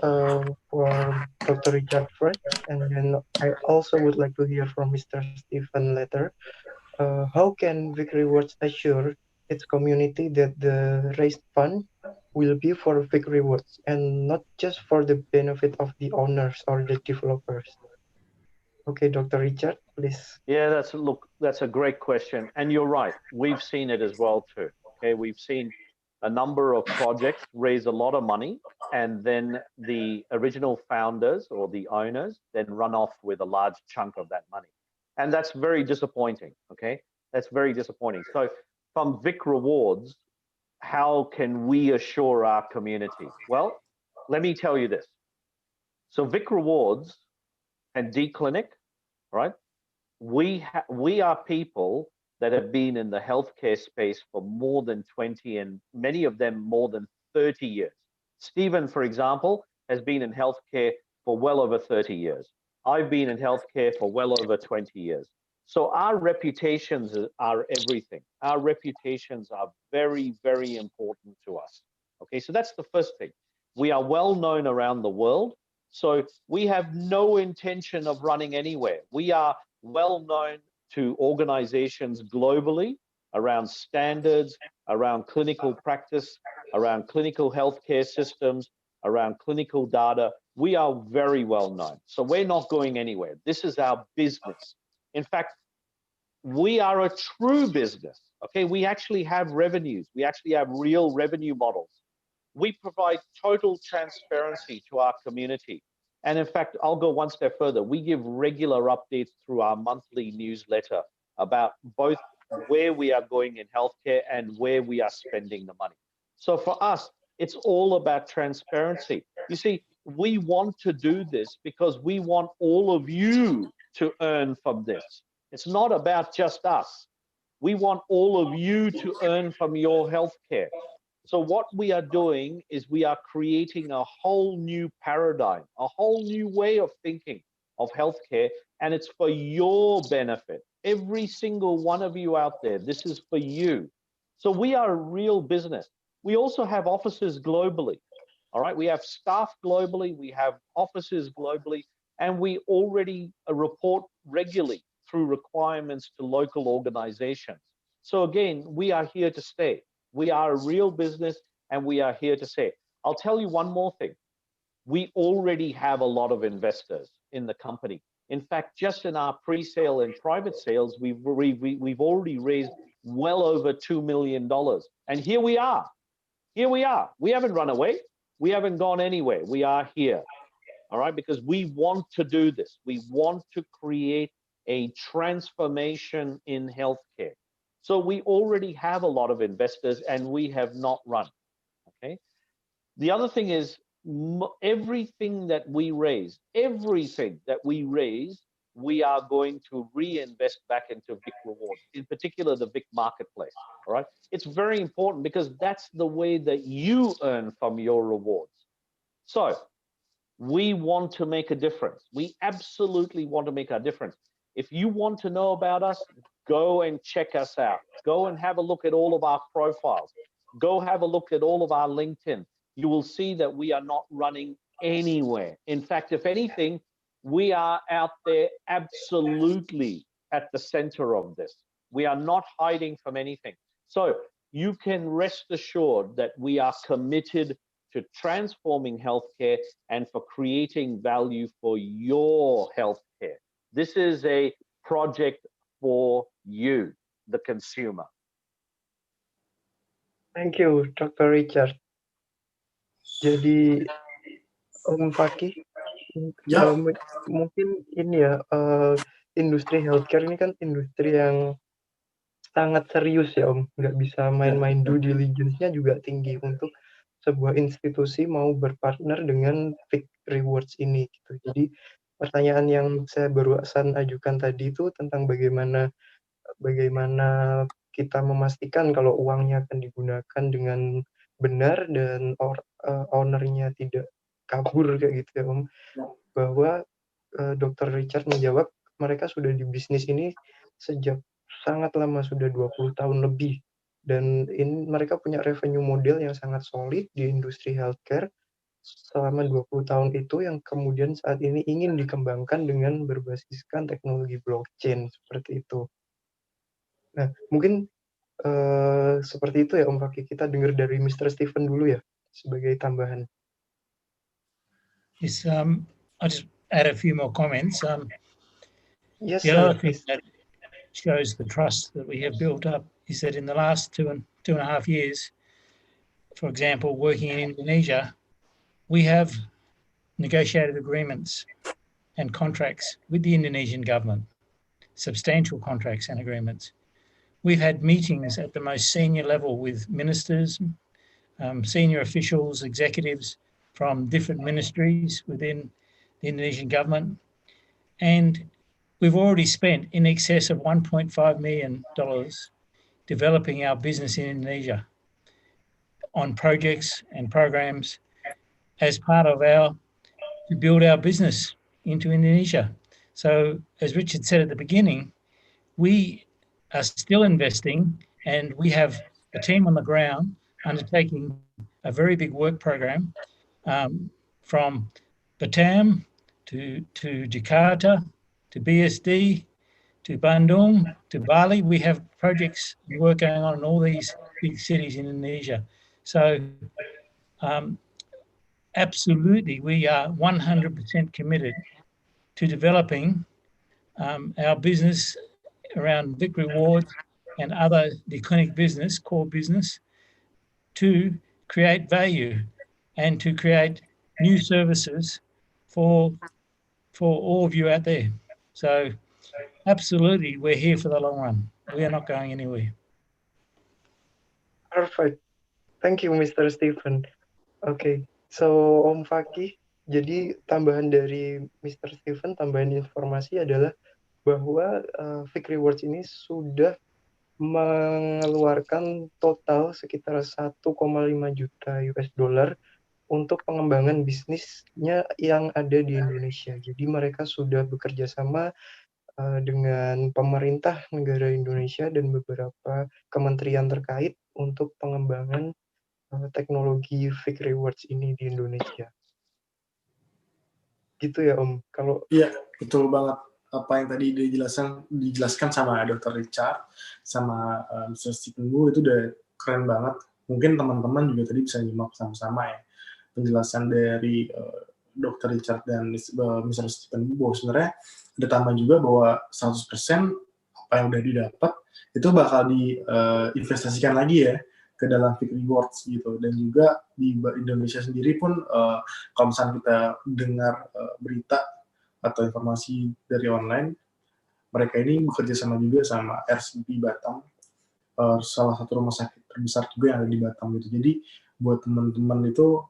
for Dr. Richard first, and then I also would like to hear from Mr. Stephen later. How can VIC Rewards assure its community that the raised fund will be for VIC Rewards and not just for the benefit of the owners or the developers? Okay, Dr. Richard, please. Yeah, that's a great question. And you're right. We've seen it as well too. Okay, we've seen a number of projects raise a lot of money, and then the original founders or the owners then run off with a large chunk of that money. And that's very disappointing. Okay, that's very disappointing. So from VIC Rewards, how can we assure our community? Well, let me tell you this. So VIC Rewards and D-Clinic, right? We are people that have been in the healthcare space for more than 20 and many of them more than 30 years. Stephen, for example, has been in healthcare for well over 30 years. I've been in healthcare for well over 20 years. So our reputations are everything. Our reputations are very, very important to us. Okay, so that's the first thing. We are well known around the world. So we have no intention of running anywhere. We are well known to organizations globally around standards, around clinical practice, around clinical healthcare systems, around clinical data. We are very well known. So we're not going anywhere. This is our business. In fact, we are a true business. Okay, we actually have revenues. We actually have real revenue models. We provide total transparency to our community. And in fact, I'll go one step further. We give regular updates through our monthly newsletter about both where we are going in healthcare and where we are spending the money. So for us, it's all about transparency. You see, we want to do this because we want all of you to earn from this. It's not about just us. We want all of you to earn from your healthcare. So what we are doing is we are creating a whole new paradigm, a whole new way of thinking of healthcare, and it's for your benefit. Every single one of you out there, this is for you. So we are a real business. We also have offices globally. All right, we have staff globally, we have offices globally, and we already report regularly through requirements to local organizations. So again, we are here to stay. We are a real business and we are here to stay. I'll tell you one more thing. We already have a lot of investors in the company. In fact, just in our pre-sale and private sales, we've already raised well over $2 million. And here we are. Here we are. We haven't run away. We haven't gone anywhere. We are here. All right, because we want to do this. We want to create a transformation in healthcare. So we already have a lot of investors and we have not run, okay? The other thing is everything that we raise, we are going to reinvest back into VIC Rewards, in particular the VIC Marketplace, all right? It's very important because that's the way that you earn from your rewards. So we want to make a difference. We absolutely want to make a difference. If you want to know about us, go and check us out. Go and have a look at all of our profiles. Go have a look at all of our LinkedIn. You will see that we are not running anywhere. In fact, if anything, we are out there absolutely at the center of this. We are not hiding from anything. So you can rest assured that we are committed to transforming healthcare and for creating value for your healthcare. This is a project for you, the consumer. Thank you, Dr. Richard. Jadi, Om Faqih, mungkin ini ya, industri healthcare ini kan industri yang sangat serius ya Om, nggak bisa main-main. Due diligence-nya juga tinggi untuk sebuah institusi mau berpartner dengan VIC Rewards ini gitu. Jadi pertanyaan yang saya barusan ajukan tadi itu tentang bagaimana kita memastikan kalau uangnya akan digunakan dengan benar dan ownernya tidak kabur kayak gitu ya Om. Bahwa Dr. Richard menjawab mereka sudah di bisnis ini sejak sangat lama, sudah 20 tahun lebih. Dan ini mereka punya revenue model yang sangat solid di industri healthcare. selama 20 tahun itu yang kemudian saat ini ingin dikembangkan dengan berbasiskan teknologi blockchain seperti itu. Nah, mungkin seperti itu ya Om Faqih, kita dengar dari Mr. Stephen dulu ya sebagai tambahan. Yes, I'll just add a few more comments. Yes, The sir, other thing please. that shows the trust that we have built up is that in the last two and a half years, for example, working in Indonesia, we have negotiated agreements and contracts with the Indonesian government, substantial contracts and agreements. We've had meetings at the most senior level with ministers, senior officials, executives from different ministries within the Indonesian government, and we've already spent in excess of $1.5 million developing our business in Indonesia on projects and programs as part of to build our business into Indonesia. So as Richard said at the beginning, we are still investing, and we have a team on the ground undertaking a very big work program from Batam to Jakarta to BSD to Bandung to Bali. We have projects and work going on in all these big cities in Indonesia. So absolutely, we are 100% committed to developing our business around VIC Rewards and other clinic business, core business, to create value and to create new services for all of you out there. So absolutely, we're here for the long run. We are not going anywhere. Perfect. Thank you, Mr. Stephen. Okay, so Om Faqih, jadi tambahan dari Mr. Stephen, tambahan informasi adalah bahwa VIC Rewards ini sudah mengeluarkan total sekitar 1,5 juta US dollar untuk pengembangan bisnisnya yang ada di Indonesia. Jadi mereka sudah bekerja sama dengan pemerintah negara Indonesia dan beberapa kementerian terkait untuk pengembangan teknologi VIC Rewards ini di Indonesia. Gitu ya Om. Kalau iya, betul banget apa yang tadi dijelaskan sama Dr. Richard sama Mr. Stephen Wu itu udah keren banget. Mungkin teman-teman juga tadi bisa nyimak sama-sama ya penjelasan dari Dr. Richard dan Mr. Stephen Wu bahwa sebenarnya ada tambahan juga bahwa 100% apa yang udah didapat itu bakal diinvestasikan lagi ya ke dalam VIC Rewards gitu. Dan juga di Indonesia sendiri pun kalau misalnya kita dengar berita atau informasi dari online, mereka ini bekerja sama juga sama RCP Batam, salah satu rumah sakit terbesar juga yang ada di Batam gitu. Jadi buat teman-teman itu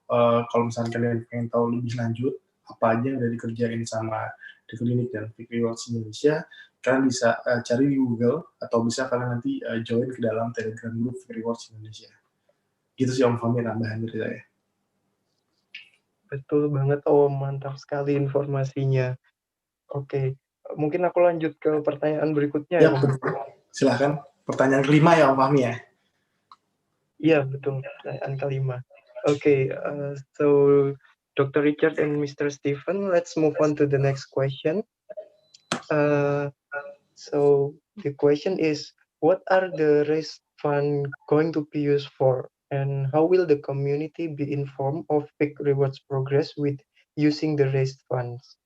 kalau misalnya kalian pengen tahu lebih lanjut apa aja yang udah dikerjain sama di klinik dan VIC Rewards Indonesia, kalian bisa cari di Google atau bisa kalian nanti join ke dalam Telegram group VIC Rewards Indonesia. Gitu sih Om Fahmi tambahan dari saya. betul banget Om, mantap sekali informasinya. Oke, mungkin aku lanjut ke pertanyaan berikutnya ya Om. Silahkan, pertanyaan kelima ya Om Fahmi ya. Iya betul, pertanyaan kelima. Okay, so Dr. Richard and Mr. Stephen, let's move on to the next question. So the question is, what are the raised funds going to be used for, and how will the community be informed of VIC Rewards progress with using the raised funds?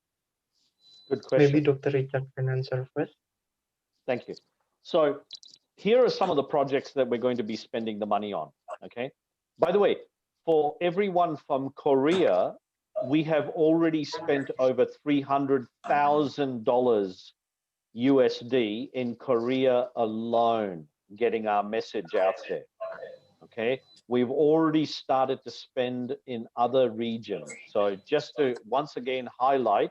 Good question. Maybe Dr. Richard can answer first. Thank you. So here are some of the projects that we're going to be spending the money on, okay? By the way, for everyone from Korea, we have already spent over $300,000 USD in Korea alone, getting our message out there, okay? We've already started to spend in other regions. So just to once again highlight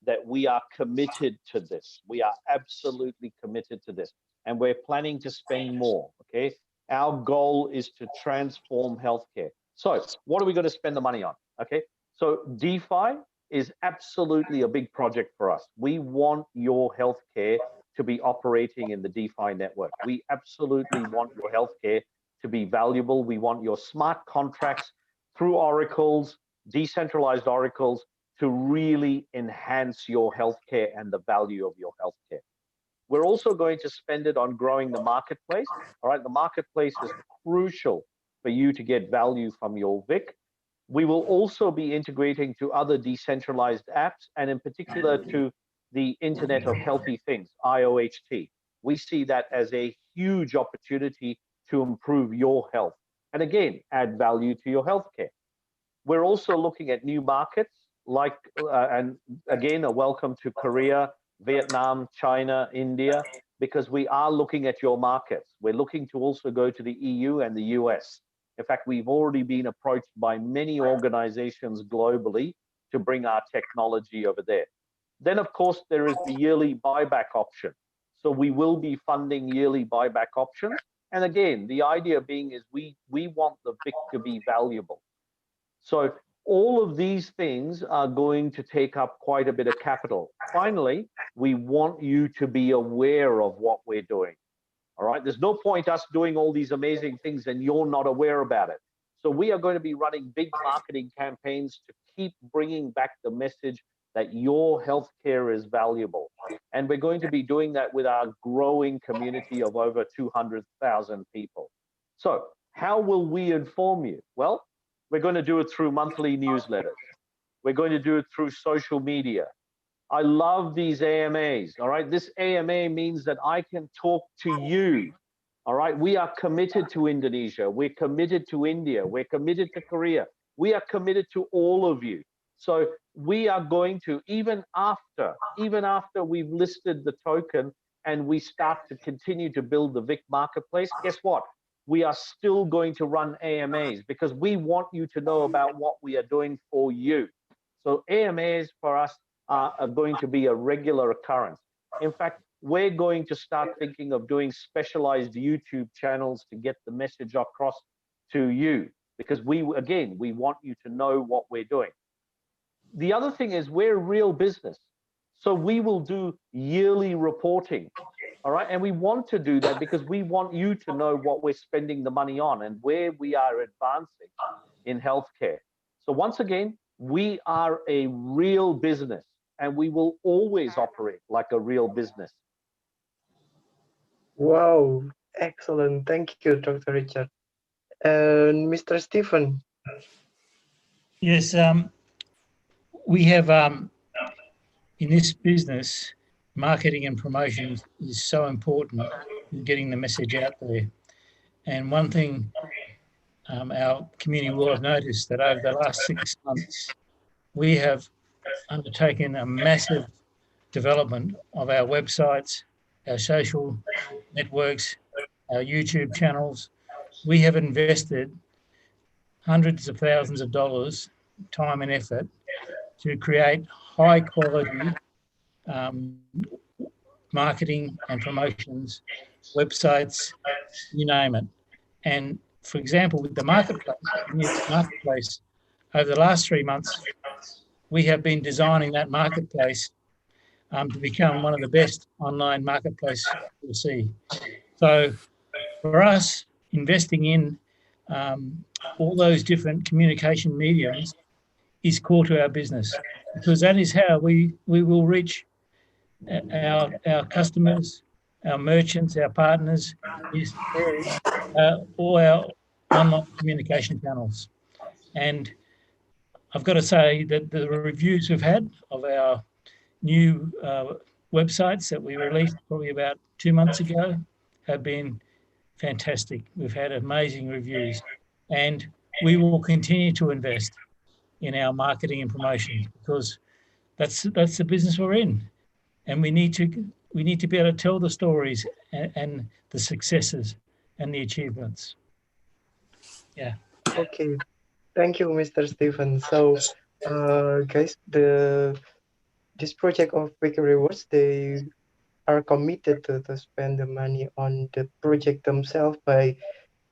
that we are committed to this. We are absolutely committed to this. And we're planning to spend more, okay? Our goal is to transform healthcare. So what are we going to spend the money on, okay? So DeFi is absolutely a big project for us. We want your healthcare to be operating in the DeFi network. We absolutely want your healthcare to be valuable. We want your smart contracts through oracles, decentralized oracles to really enhance your healthcare and the value of your healthcare. We're also going to spend it on growing the marketplace. All right, the marketplace is crucial for you to get value from your VIC. We will also be integrating to other decentralized apps, and in particular to the Internet of Healthy Things, IOHT. We see that as a huge opportunity to improve your health and again, add value to your healthcare. We're also looking at new markets like, and again, a welcome to Korea, Vietnam, China, India, because we are looking at your markets. We're looking to also go to the EU and the US. In fact, we've already been approached by many organizations globally to bring our technology over there. Then, of course, there is the yearly buyback option. So we will be funding yearly buyback options. And again, the idea being is we want the VIC to be valuable. So all of these things are going to take up quite a bit of capital. Finally, we want you to be aware of what we're doing. All right, there's no point us doing all these amazing things and you're not aware about it. So we are going to be running big marketing campaigns to keep bringing back the message that your healthcare is valuable. And we're going to be doing that with our growing community of over 200,000 people. So how will we inform you? Well, we're going to do it through monthly newsletters. We're going to do it through social media. I love these AMAs, all right? This AMA means that I can talk to you, all right? We are committed to Indonesia. We're committed to India. We're committed to Korea. We are committed to all of you. So we are going to, even after we've listed the token and we start to continue to build the VIC Marketplace, guess what? We are still going to run AMAs because we want you to know about what we are doing for you. So AMAs for us are going to be a regular occurrence. In fact, we're going to start thinking of doing specialized YouTube channels to get the message across to you because we want you to know what we're doing. The other thing is we're a real business. So we will do yearly reporting, all right? And we want to do that because we want you to know what we're spending the money on and where we are advancing in healthcare. So once again, we are a real business and we will always operate like a real business. Wow, excellent. Thank you, Dr. Richard. And Mr. Stephen. Yes, we have, in this business, marketing and promotion is so important in getting the message out there. And one thing our community will have noticed that over the last 6 months, we have undertaken a massive development of our websites, our social networks, our YouTube channels. We have invested hundreds of thousands of dollars, time and effort, to create high quality marketing and promotions, websites, you name it. And for example, with the marketplace, over the last 3 months, we have been designing that marketplace to become one of the best online marketplaces you'll see. So for us, investing in all those different communication mediums is core to our business because that is how we will reach our customers, our merchants, our partners, is through all our online communication channels. And I've got to say that the reviews we've had of our new websites that we released probably about 2 months ago have been fantastic. We've had amazing reviews and we will continue to invest in our marketing and promotion because that's the business we're in. And we need to be able to tell the stories and the successes and the achievements. Yeah. Okay. Thank you, Mr. Stephen. So, guys, this project of VIC Rewards, they are committed to spend the money on the project themselves by,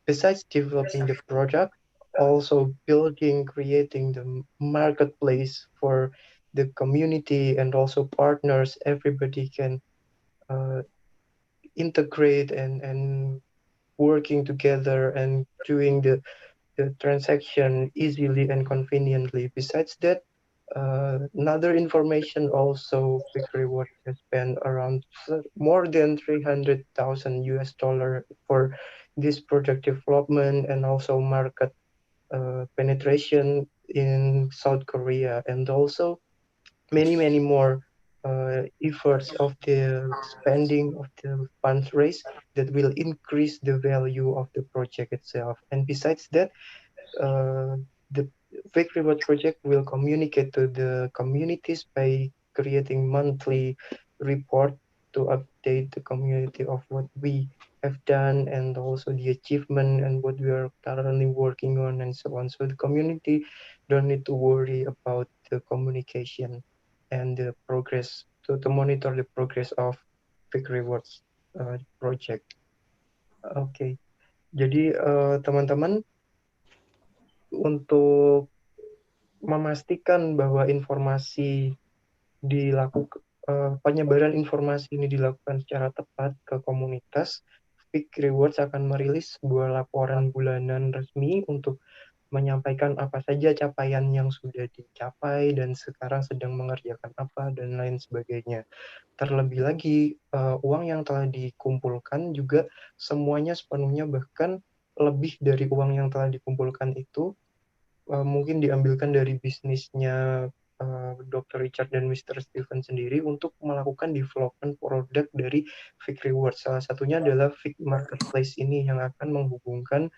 besides developing the product, also creating the marketplace for the community and also partners. Everybody can integrate and working together and doing the the transaction easily and conveniently. Besides that, another information also, VIC Rewards has spent around more than 300,000 US dollar for this project development and also market penetration in South Korea, and also many more efforts of the spending of the funds raised that will increase the value of the project itself. And besides that, the VIC Reward project will communicate to the communities by creating monthly report to update the community of what we have done and also the achievement and what we are currently working on and so on. So the community don't need to worry about the communication and the progress to monitor the progress of VIC Rewards project. Oke, jadi teman-teman, untuk memastikan bahwa informasi penyebaran informasi ini dilakukan secara tepat ke komunitas, VIC Rewards akan merilis sebuah laporan bulanan resmi untuk menyampaikan apa saja capaian yang sudah dicapai dan sekarang sedang mengerjakan apa dan lain sebagainya. Terlebih lagi, uang yang telah dikumpulkan juga semuanya sepenuhnya, bahkan lebih dari uang yang telah dikumpulkan itu mungkin diambilkan dari bisnisnya Dr. Richard dan Mr. Stephen sendiri untuk melakukan development produk dari VIC Rewards. Salah satunya adalah VIC Marketplace ini yang akan menghubungkan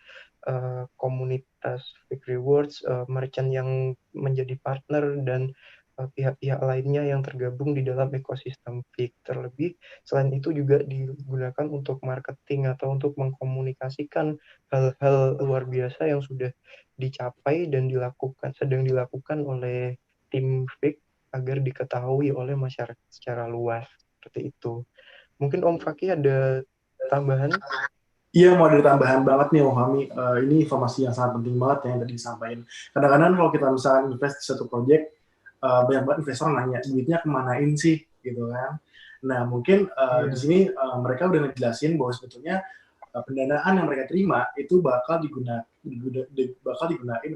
komunitas VIC Rewards, merchant yang menjadi partner, dan pihak-pihak lainnya yang tergabung di dalam ekosistem VIC. Terlebih, selain itu juga digunakan untuk marketing atau untuk mengkomunikasikan hal-hal luar biasa yang sudah dicapai dan sedang dilakukan oleh tim VIC agar diketahui oleh masyarakat secara luas. Seperti itu. Mungkin Om Faqih ada tambahan? Iya, mau ada tambahan banget nih Om Fahmi. Ini informasi yang sangat penting banget yang tadi disampaikan. Kadang-kadang kalau kita misalnya invest di satu project, banyak banget investor nanya, duitnya kemanain sih, gitu kan. Nah, mungkin di sini mereka udah ngejelasin bahwa sebetulnya pendanaan yang mereka terima itu bakal digunain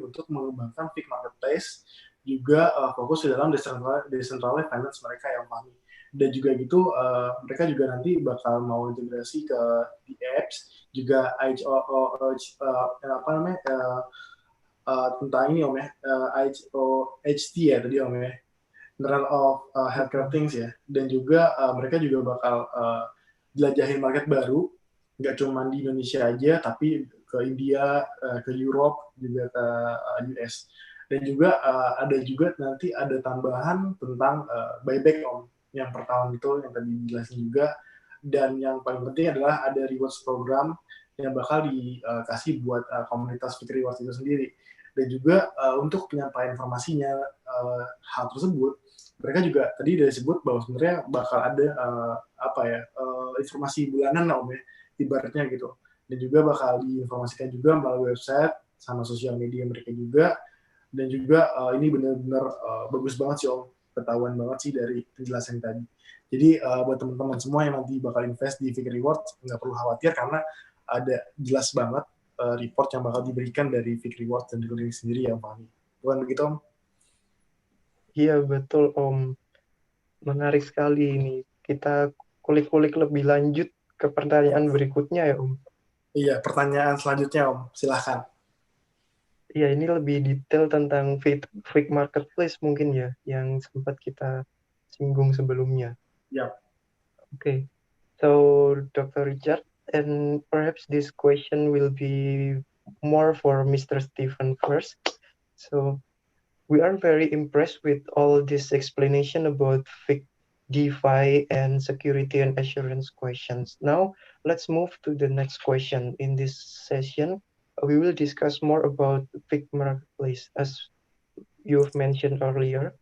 untuk mengembangkan VIC Marketplace, juga fokus di dalam decentralized finance mereka yang Fahmi. Dan juga gitu, mereka juga nanti bakal mau integrasi ke di apps, juga tentang ini Om ya, HT ya tadi Om ya, Internet of Healthcare Things ya, dan juga mereka juga bakal jelajahin market baru, nggak cuma di Indonesia aja, tapi ke India, ke Europe, juga ke US. Dan juga ada juga nanti ada tambahan tentang buyback Om, yang per tahun itu yang tadi dijelasin juga. Dan yang paling penting adalah ada rewards program yang bakal dikasih buat komunitas VIC Rewards itu sendiri. Dan juga untuk penyampaian informasinya hal tersebut, mereka juga tadi udah disebut bahwa sebenarnya bakal ada informasi bulanan Om ya, ibaratnya gitu. Dan juga bakal diinformasikan juga melalui website sama sosial media mereka juga. Dan juga ini benar-benar bagus banget sih Om, ketahuan banget sih dari penjelasan tadi. Jadi buat teman-teman semua yang nanti bakal invest di VIC Rewards, nggak perlu khawatir karena ada jelas banget report yang bakal diberikan dari VIC Rewards dan diri sendiri yang Fahmi. Bukan begitu Om? Iya betul Om. Menarik sekali ini. Kita kulik-kulik lebih lanjut ke pertanyaan berikutnya ya Om. Iya, pertanyaan selanjutnya Om, silahkan. Iya, ini lebih detail tentang VIC Marketplace mungkin ya, yang sempat kita singgung sebelumnya. Yep. Okay, so Dr. Richard, and perhaps this question will be more for Mr. Stephen first. So we are very impressed with all this explanation about VIC DeFi and security and assurance questions. Now, let's move to the next question. In this session, we will discuss more about VIC Marketplace, as you've mentioned earlier.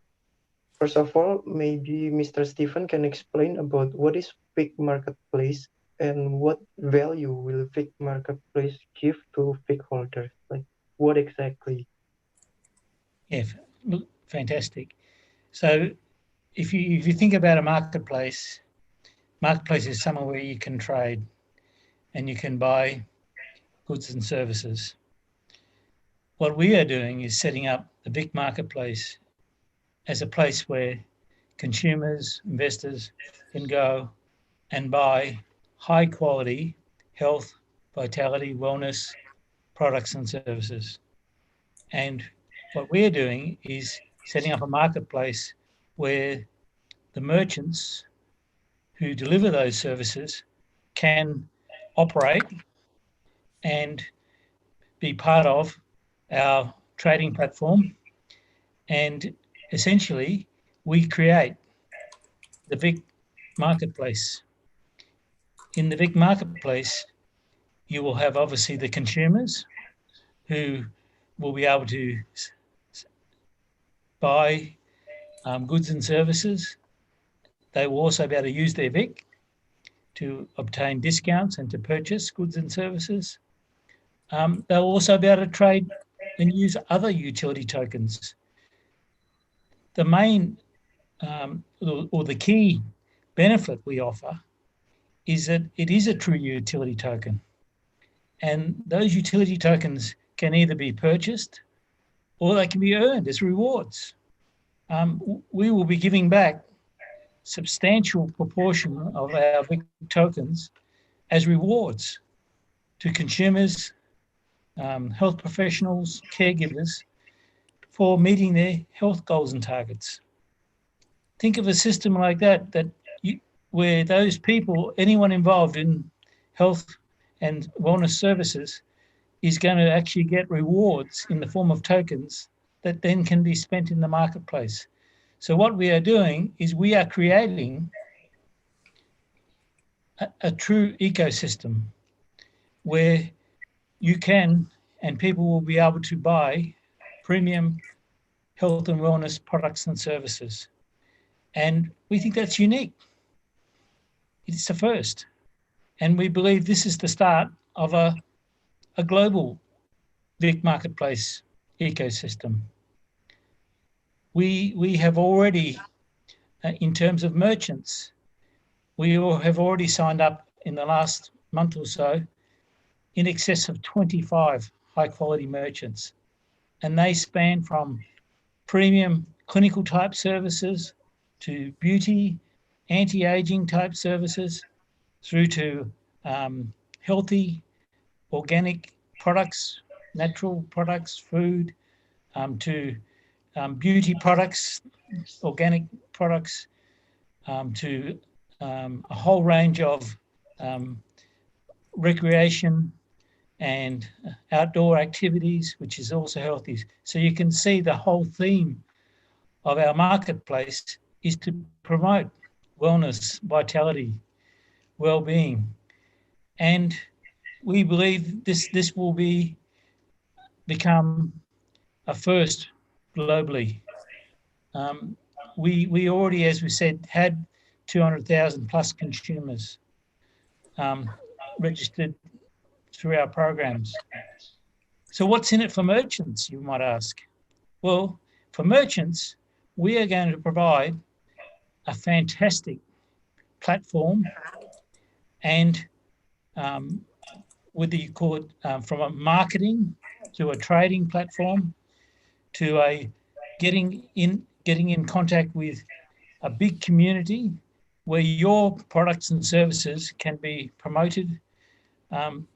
First of all, maybe Mr. Stephen can explain about what is VIC Marketplace and what value will VIC Marketplace give to VIC holders? Like, what exactly? Yeah, fantastic. So if you think about a marketplace is somewhere where you can trade and you can buy goods and services. what we are doing is setting up the VIC Marketplace as a place where consumers, investors can go and buy high quality health, vitality, wellness products and services. And what we're doing is setting up a marketplace where the merchants who deliver those services can operate and be part of our trading platform. And essentially, we create the VIC Marketplace. In the VIC Marketplace, you will have obviously the consumers who will be able to buy goods and services. They will also be able to use their VIC to obtain discounts and to purchase goods and services. They'll also be able to trade and use other utility tokens. The main or the key benefit we offer is that it is a true utility token. And those utility tokens can either be purchased or they can be earned as rewards. We will be giving back substantial proportion of our VIC tokens as rewards to consumers, health professionals, caregivers for meeting their health goals and targets. Think of a system like that, where those people, anyone involved in health and wellness services, is going to actually get rewards in the form of tokens that then can be spent in the marketplace. So what we are doing is we are creating a true ecosystem where you can and people will be able to buy premium health and wellness products and services. And we think that's unique. It's the first. And we believe this is the start of a global VIC Marketplace ecosystem. We have already, in terms of merchants, we have already signed up in the last month or so in excess of 25 high quality merchants. And they span from premium clinical type services to beauty, anti-aging type services, through to healthy, organic products, natural products, food, to beauty products, organic products, to a whole range of recreation and outdoor activities, which is also healthy. So you can see the whole theme of our marketplace is to promote wellness, vitality, well-being. And we believe this will become a first globally. We already, as we said, had 200,000 plus consumers registered through our programs. So what's in it for merchants, you might ask? Well, for merchants, we are going to provide a fantastic platform and whether you call it from a marketing to a trading platform to a getting in contact with a big community where your products and services can be promoted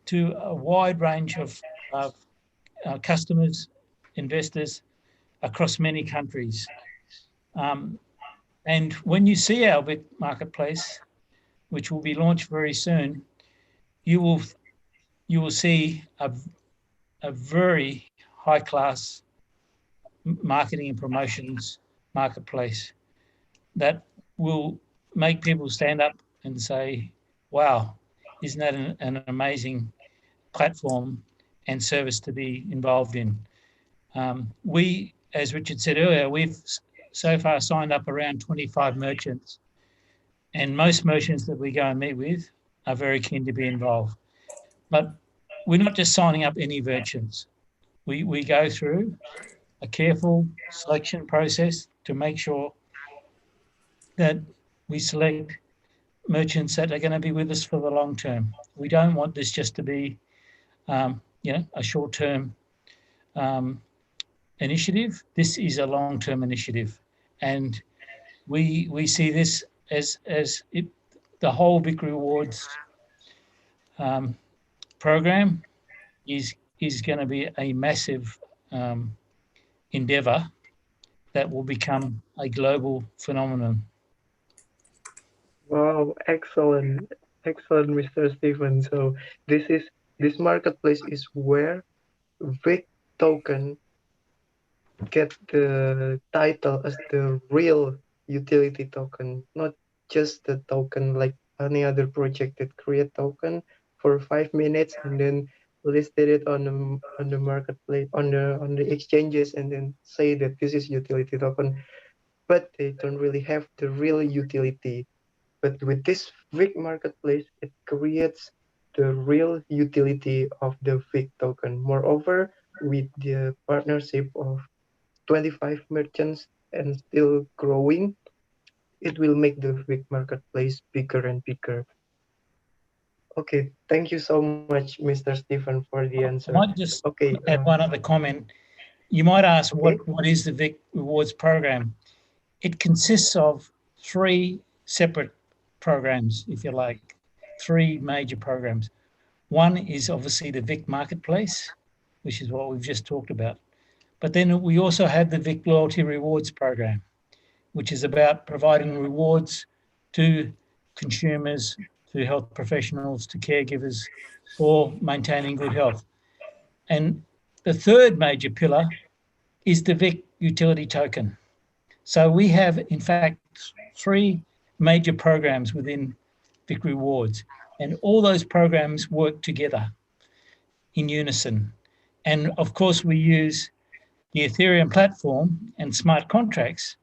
to a wide range of customers, investors across many countries. And when you see our VIC Marketplace, which will be launched very soon, you will see a very high class marketing and promotions marketplace that will make people stand up and say, wow, isn't that an amazing platform and service to be involved in? We, as Richard said earlier, we've so far signed up around 25 merchants, and most merchants that we go and meet with are very keen to be involved. But we're not just signing up any merchants. We go through a careful selection process to make sure that we select merchants that are going to be with us for the long term. We don't want this just to be, a short-term initiative. This is a long-term initiative, and we see this as the whole VIC Rewards program is going to be a massive endeavour that will become a global phenomenon. Wow, excellent, excellent, Mr. Stephen. So this marketplace is where VIC token get the title as the real utility token, not just the token like any other project that create token for 5 minutes and then listed it on the marketplace on the exchanges and then say that this is utility token, but they don't really have the real utility. But with this VIC marketplace, it creates the real utility of the VIC token. Moreover, with the partnership of 25 merchants and still growing, it will make the VIC marketplace bigger and bigger. Okay, thank you so much, Mr. Stephen, for the answer. I might just add one other comment. You might ask, okay. what is the VIC Rewards program? It consists of 3 separate programs, if you like, 3 major programs. One is obviously the VIC Marketplace, which is what we've just talked about. But then we also have the VIC Loyalty Rewards program, which is about providing rewards to consumers, to health professionals, to caregivers for maintaining good health. And the third major pillar is the VIC Utility Token. So we have, in fact, 3 major programs within VIC Rewards, and all those programs work together in unison. And of course, we use the Ethereum platform and smart contracts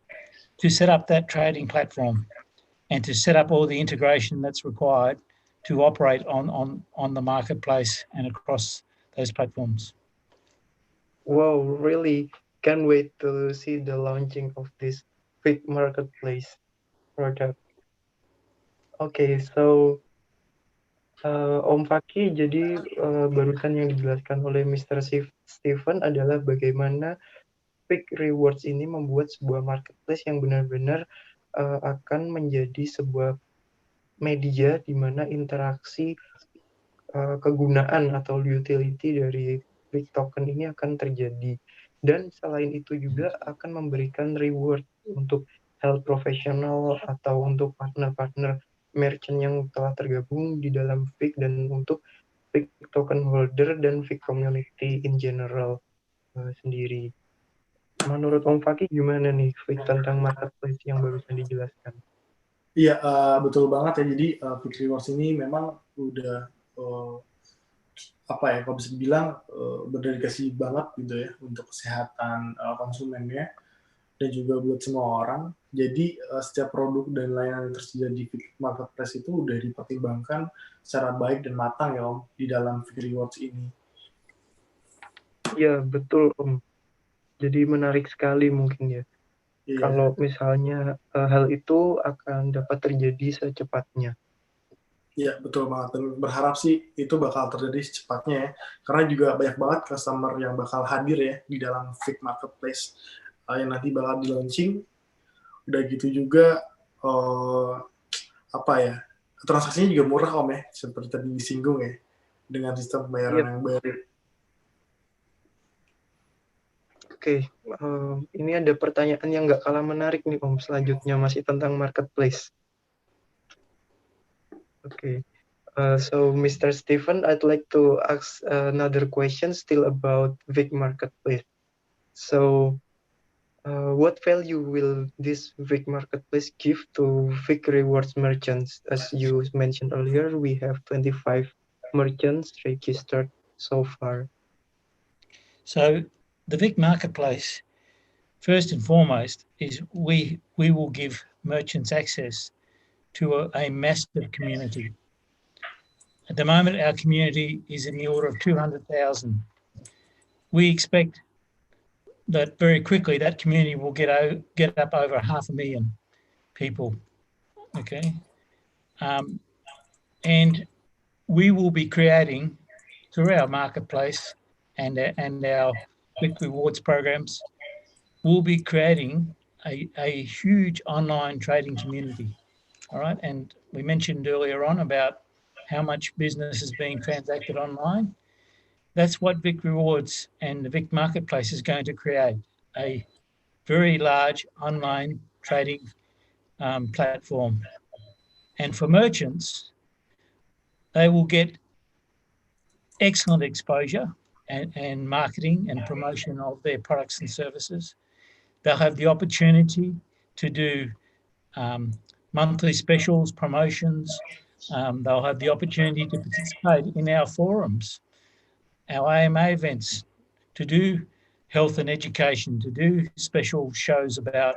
to set up that trading platform and to set up all the integration that's required to operate on the marketplace and across those platforms. Wow, really can't wait to see the launching of this VIC marketplace product. Okay, so Om Faqih, jadi barusan yang dijelaskan oleh Mr. Stephen adalah bagaimana VIC Rewards ini membuat sebuah marketplace yang benar-benar akan menjadi sebuah media di mana interaksi kegunaan atau utility dari VIC token ini akan terjadi. Dan selain itu juga akan memberikan reward untuk health professional atau untuk partner-partner merchant yang telah tergabung di dalam VIC dan untuk VIC token holder dan VIC community in general sendiri. Menurut Om Faqih gimana nih VIC tentang marketplace yang barusan dijelaskan? Iya, betul banget ya. Jadi VIC Rewards ini memang udah kalau bisa dibilang berdedikasi banget gitu ya untuk kesehatan konsumennya dan juga buat semua orang. Jadi setiap produk dan layanan yang tersedia di VIC Marketplace itu udah dipertimbangkan secara baik dan matang ya Om di dalam VIC Rewards ini. Ya betul Om. Jadi menarik sekali mungkin ya. Iya. Kalau misalnya hal itu akan dapat terjadi secepatnya. Iya betul banget. Dan berharap sih itu bakal terjadi secepatnya ya. Karena juga banyak banget customer yang bakal hadir ya di dalam VIC Marketplace yang nanti bakal di launching. Udah gitu juga transaksinya juga murah Om ya, seperti tadi disinggung ya, dengan sistem pembayaran yang baru. Oke, ini ada pertanyaan yang nggak kalah menarik nih Om, selanjutnya masih tentang marketplace. Okay, so Mr. Stephen, I'd like to ask another question still about VIC Marketplace. So, what value will this VIC Marketplace give to VIC Rewards merchants? As you mentioned earlier, we have 25 merchants registered so far. So, the VIC Marketplace, first and foremost, is we will give merchants access to a massive community. At the moment, our community is in the order of 200,000. We expect that very quickly that community will get up over 500,000 people. Okay, and we will be creating through our marketplace and our VIC Rewards programs, we'll be creating a huge online trading community. All right. And we mentioned earlier on about how much business is being transacted online. That's what VIC Rewards and the VIC Marketplace is going to create, a very large online trading platform. And for merchants, they will get excellent exposure and marketing and promotion of their products and services. They'll have the opportunity to do monthly specials, promotions. They'll have the opportunity to participate in our forums, our AMA events, to do health and education, to do special shows about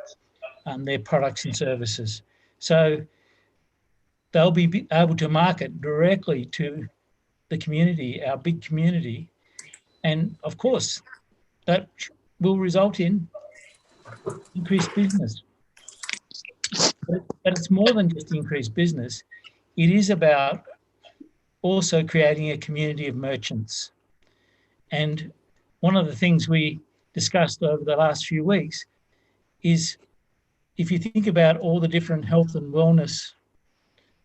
their products and services. So they'll be able to market directly to the community, our big community. And of course, that will result in increased business. But it's more than just increased business. It is about also creating a community of merchants. And one of the things we discussed over the last few weeks is, if you think about all the different health and wellness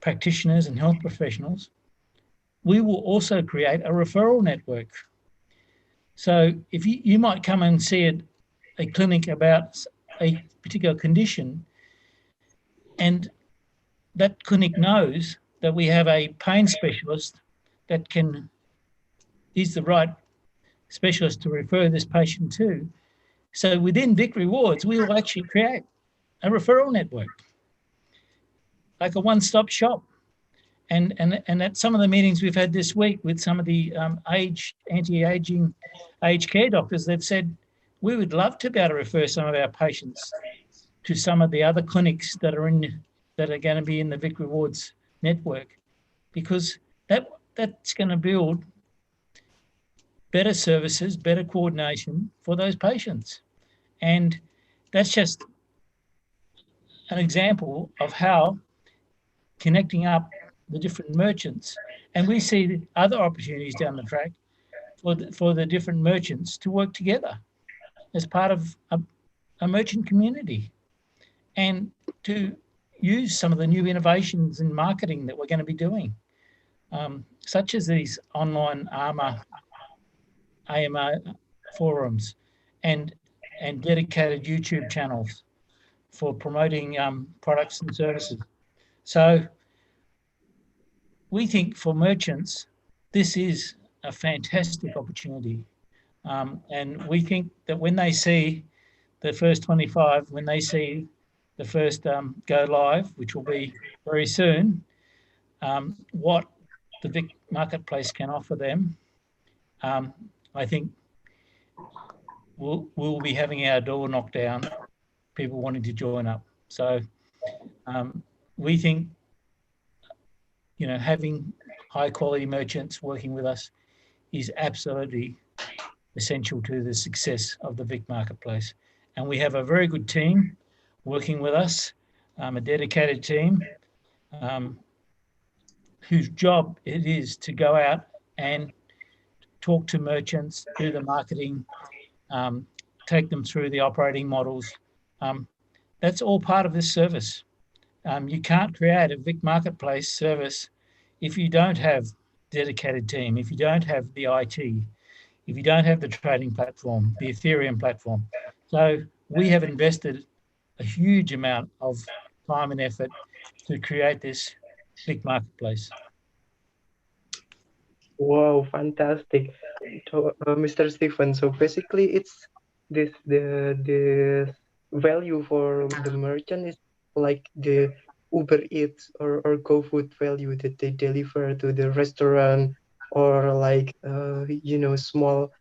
practitioners and health professionals, we will also create a referral network. So if you might come and see a clinic about a particular condition, and that clinic knows that we have a pain specialist that is the right specialist to refer this patient to. So within VIC Rewards, we will actually create a referral network, like a one-stop shop. And at some of the meetings we've had this week with some of the anti-aging aged care doctors, they've said, we would love to be able to refer some of our patients to some of the other clinics that are going to be in the VIC Rewards network, because that's going to build better services, better coordination for those patients. And that's just an example of how connecting up the different merchants, and we see other opportunities down the track for the different merchants to work together as part of a merchant community, and to use some of the new innovations in marketing that we're going to be doing, such as these online AMA forums and dedicated YouTube channels for promoting products and services. So we think for merchants, this is a fantastic opportunity. And we think that when they see the first 25, when they see the first go live, which will be very soon, what the VIC Marketplace can offer them, I think we'll be having our door knocked down, people wanting to join up. So we think, having high quality merchants working with us is absolutely essential to the success of the VIC Marketplace. And we have a very good team working with us, a dedicated team whose job it is to go out and talk to merchants, do the marketing, take them through the operating models. That's all part of this service. You can't create a VIC Marketplace service if you don't have dedicated team, if you don't have the IT, if you don't have the trading platform, the Ethereum platform. So we have invested a huge amount of time and effort to create this VIC Marketplace. Wow, fantastic. So, Mr. Stephen, so basically it's the value for the merchant is like the Uber Eats or GoFood value that they deliver to the restaurant, or like small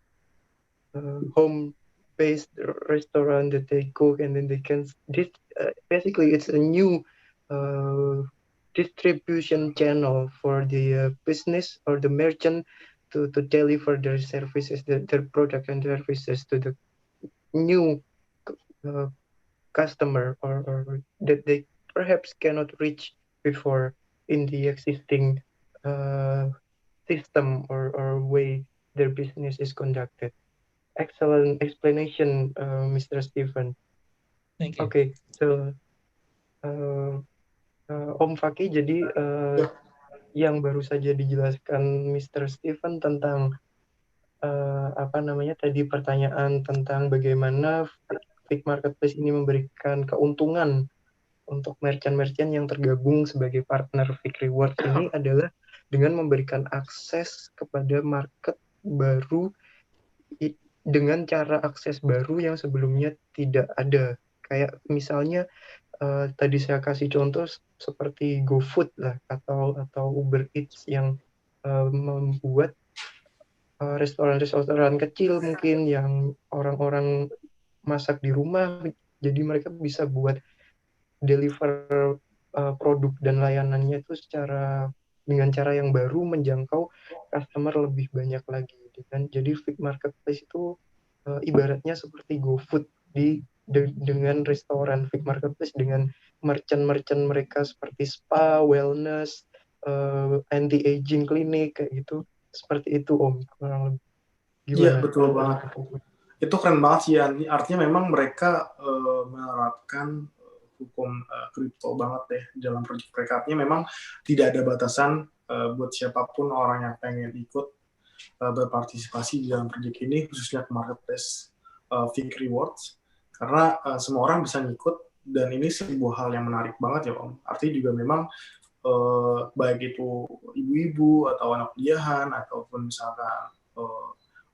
home-based restaurant that they cook and then they can. Basically, it's a new distribution channel for the business or the merchant to deliver their services, their product and services to the new customer or that they perhaps cannot reach before in the existing system or way their business is conducted. excellent explanation, Mr. Stephen. Thank you. Okay, so Om Faqih, jadi yang baru saja dijelaskan Mr. Stephen tentang tadi pertanyaan tentang bagaimana VIC Marketplace ini memberikan keuntungan untuk merchant-merchant yang tergabung sebagai partner VIC Rewards ini adalah dengan memberikan akses kepada market baru dengan cara akses baru yang sebelumnya tidak ada. Kayak misalnya tadi saya kasih contoh seperti GoFood lah atau Uber Eats yang membuat restoran-restoran kecil mungkin yang orang-orang masak di rumah, jadi mereka bisa buat deliver produk dan layanannya itu dengan cara yang baru menjangkau customer lebih banyak lagi. Jadi VIC Marketplace itu ibaratnya seperti GoFood dengan restoran VIC Marketplace dengan merchant-merchant mereka seperti spa, wellness, anti-aging clinic kayak gitu. Seperti itu Om, kurang lebih. Iya, betul banget. Itu keren banget sih, artinya memang mereka menerapkan hukum kripto banget deh dalam proyek mereka. Artinya memang tidak ada batasan buat siapapun orang yang pengen ikut berpartisipasi di dalam proyek ini, khususnya ke marketplace VIC Rewards, karena semua orang bisa ngikut, dan ini sebuah hal yang menarik banget ya Om. Artinya juga memang baik itu ibu-ibu atau anak kuliahan ataupun misalkan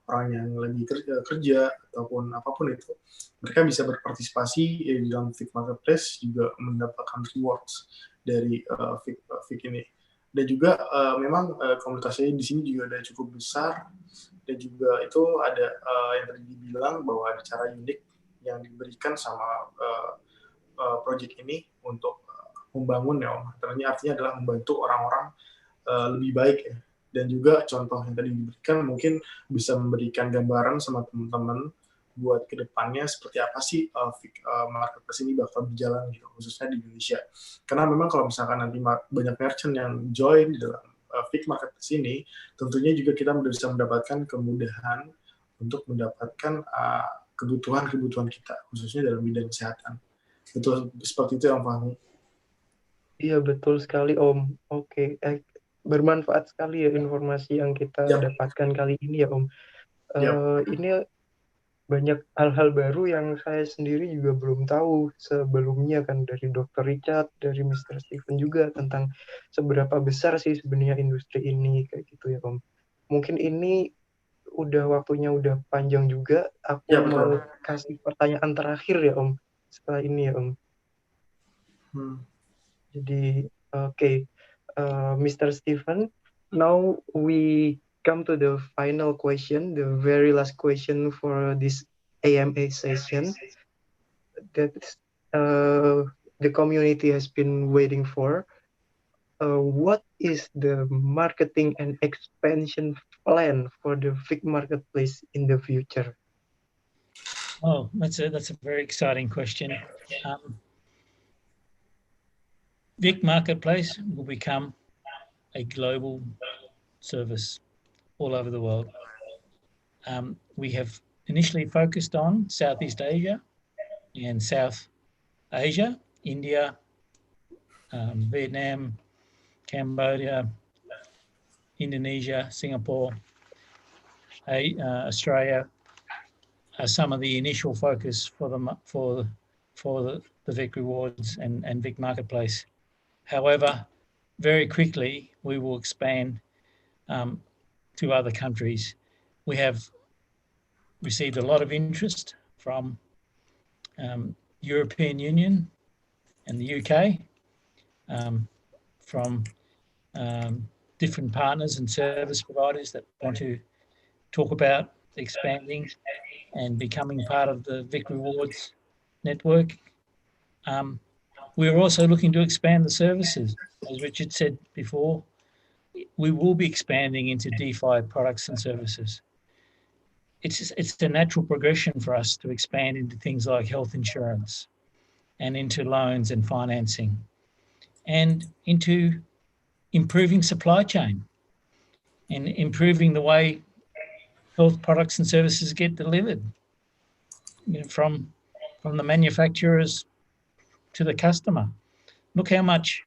orang yang lagi kerja ataupun apapun itu, mereka bisa berpartisipasi di dalam VIC Marketplace, juga mendapatkan rewards dari VIC ini. Dan juga memang komunitasnya di sini juga ada cukup besar, dan juga itu ada yang tadi dibilang bahwa ada cara unik yang diberikan sama proyek ini untuk membangun ya Om. Artinya adalah membantu orang-orang lebih baik ya. Dan juga contoh yang tadi diberikan mungkin bisa memberikan gambaran sama teman-teman buat kedepannya seperti apa sih VIC Marketplace ini bakal berjalan gitu, khususnya di Indonesia. Karena memang kalau misalkan nanti banyak merchant yang join di dalam VIC Marketplace ini, tentunya juga kita bisa mendapatkan kemudahan untuk mendapatkan kebutuhan-kebutuhan kita, khususnya dalam bidang kesehatan. Betul, seperti itu yang Fahmi. Iya, betul sekali Om. Oke, bermanfaat sekali ya informasi yang kita dapatkan kali ini ya Om. Ini banyak hal-hal baru yang saya sendiri juga belum tahu sebelumnya kan, dari Dr. Richard, dari Mr. Stephen juga, tentang seberapa besar sih sebenarnya industri ini kayak gitu ya Om. Mungkin ini waktunya udah panjang juga. Aku mau kasih pertanyaan terakhir ya Om setelah ini ya Om. Jadi Mr. Stephen, now we come to the final question, the very last question for this AMA session that the community has been waiting for. What is the marketing and expansion plan for the VIC Marketplace in the future? Oh, that's a very exciting question. VIC Marketplace will become a global service all over the world. We have initially focused on Southeast Asia and South Asia, India, Vietnam, Cambodia, Indonesia, Singapore, Australia are some of the initial focus for the VIC Rewards and VIC Marketplace. However, very quickly we will expand to other countries. We have received a lot of interest from European Union and the UK, from different partners and service providers that want to talk about expanding and becoming part of the VIC Rewards network. We're also looking to expand the services. As Richard said before, we will be expanding into DeFi products and services. It's the natural progression for us to expand into things like health insurance and into loans and financing and into improving supply chain and improving the way health products and services get delivered, from the manufacturers to the customer. Look how much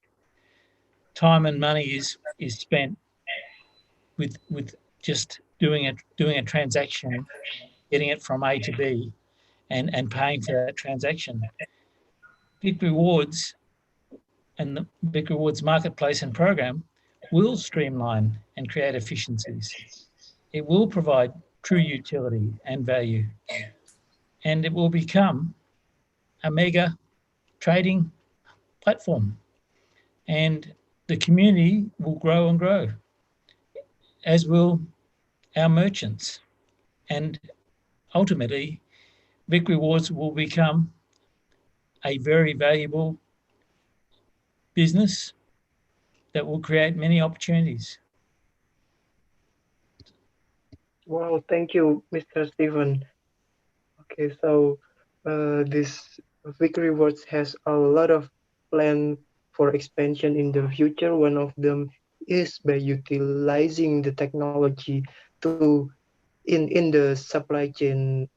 time and money is spent with just doing a transaction, getting it from A to B, and paying for that transaction. VIC Rewards and the VIC Rewards Marketplace and program will streamline and create efficiencies. It will provide true utility and value, and it will become a mega trading platform, and the community will grow and grow, as will our merchants, and ultimately VIC Rewards will become a very valuable business that will create many opportunities. Wow, thank you, Mr. Stephen. Okay, so this VIC Rewards has a lot of plan for expansion in the future. One of them is by utilizing the technology to in the supply chain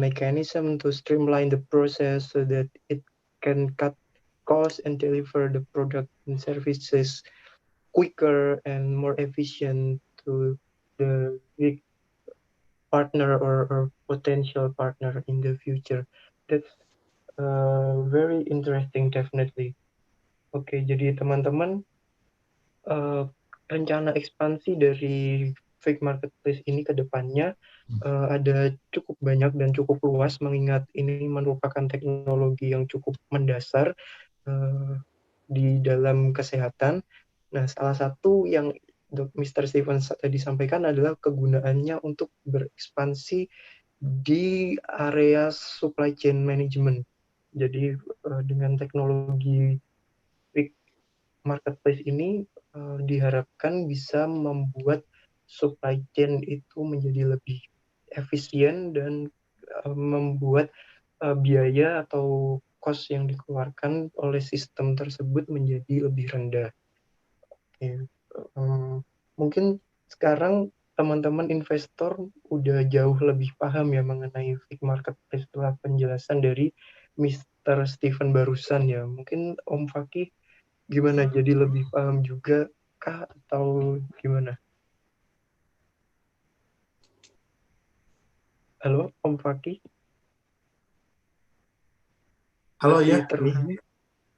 mechanism to streamline the process so that it can cut costs and deliver the product and services quicker and more efficient to the big partner or potential partner in the future. That's very interesting, definitely. Oke, jadi teman-teman, rencana ekspansi dari VIC Marketplace ini ke depannya ada cukup banyak dan cukup luas, mengingat ini merupakan teknologi yang cukup mendasar di dalam kesehatan. Nah, salah satu yang Mr. Stephen tadi sampaikan adalah kegunaannya untuk berekspansi di area supply chain management. Jadi dengan teknologi VIC Marketplace ini diharapkan bisa membuat supply chain itu menjadi lebih efisien dan membuat biaya atau cost yang dikeluarkan oleh sistem tersebut menjadi lebih rendah. Oke. Mungkin sekarang teman-teman investor udah jauh lebih paham ya mengenai VIC Marketplace setelah penjelasan dari Mr. Stephen barusan ya. Mungkin Om Faqih gimana, jadi lebih paham juga kah atau gimana? Halo Om Faqih? Halo ya. Terhubung?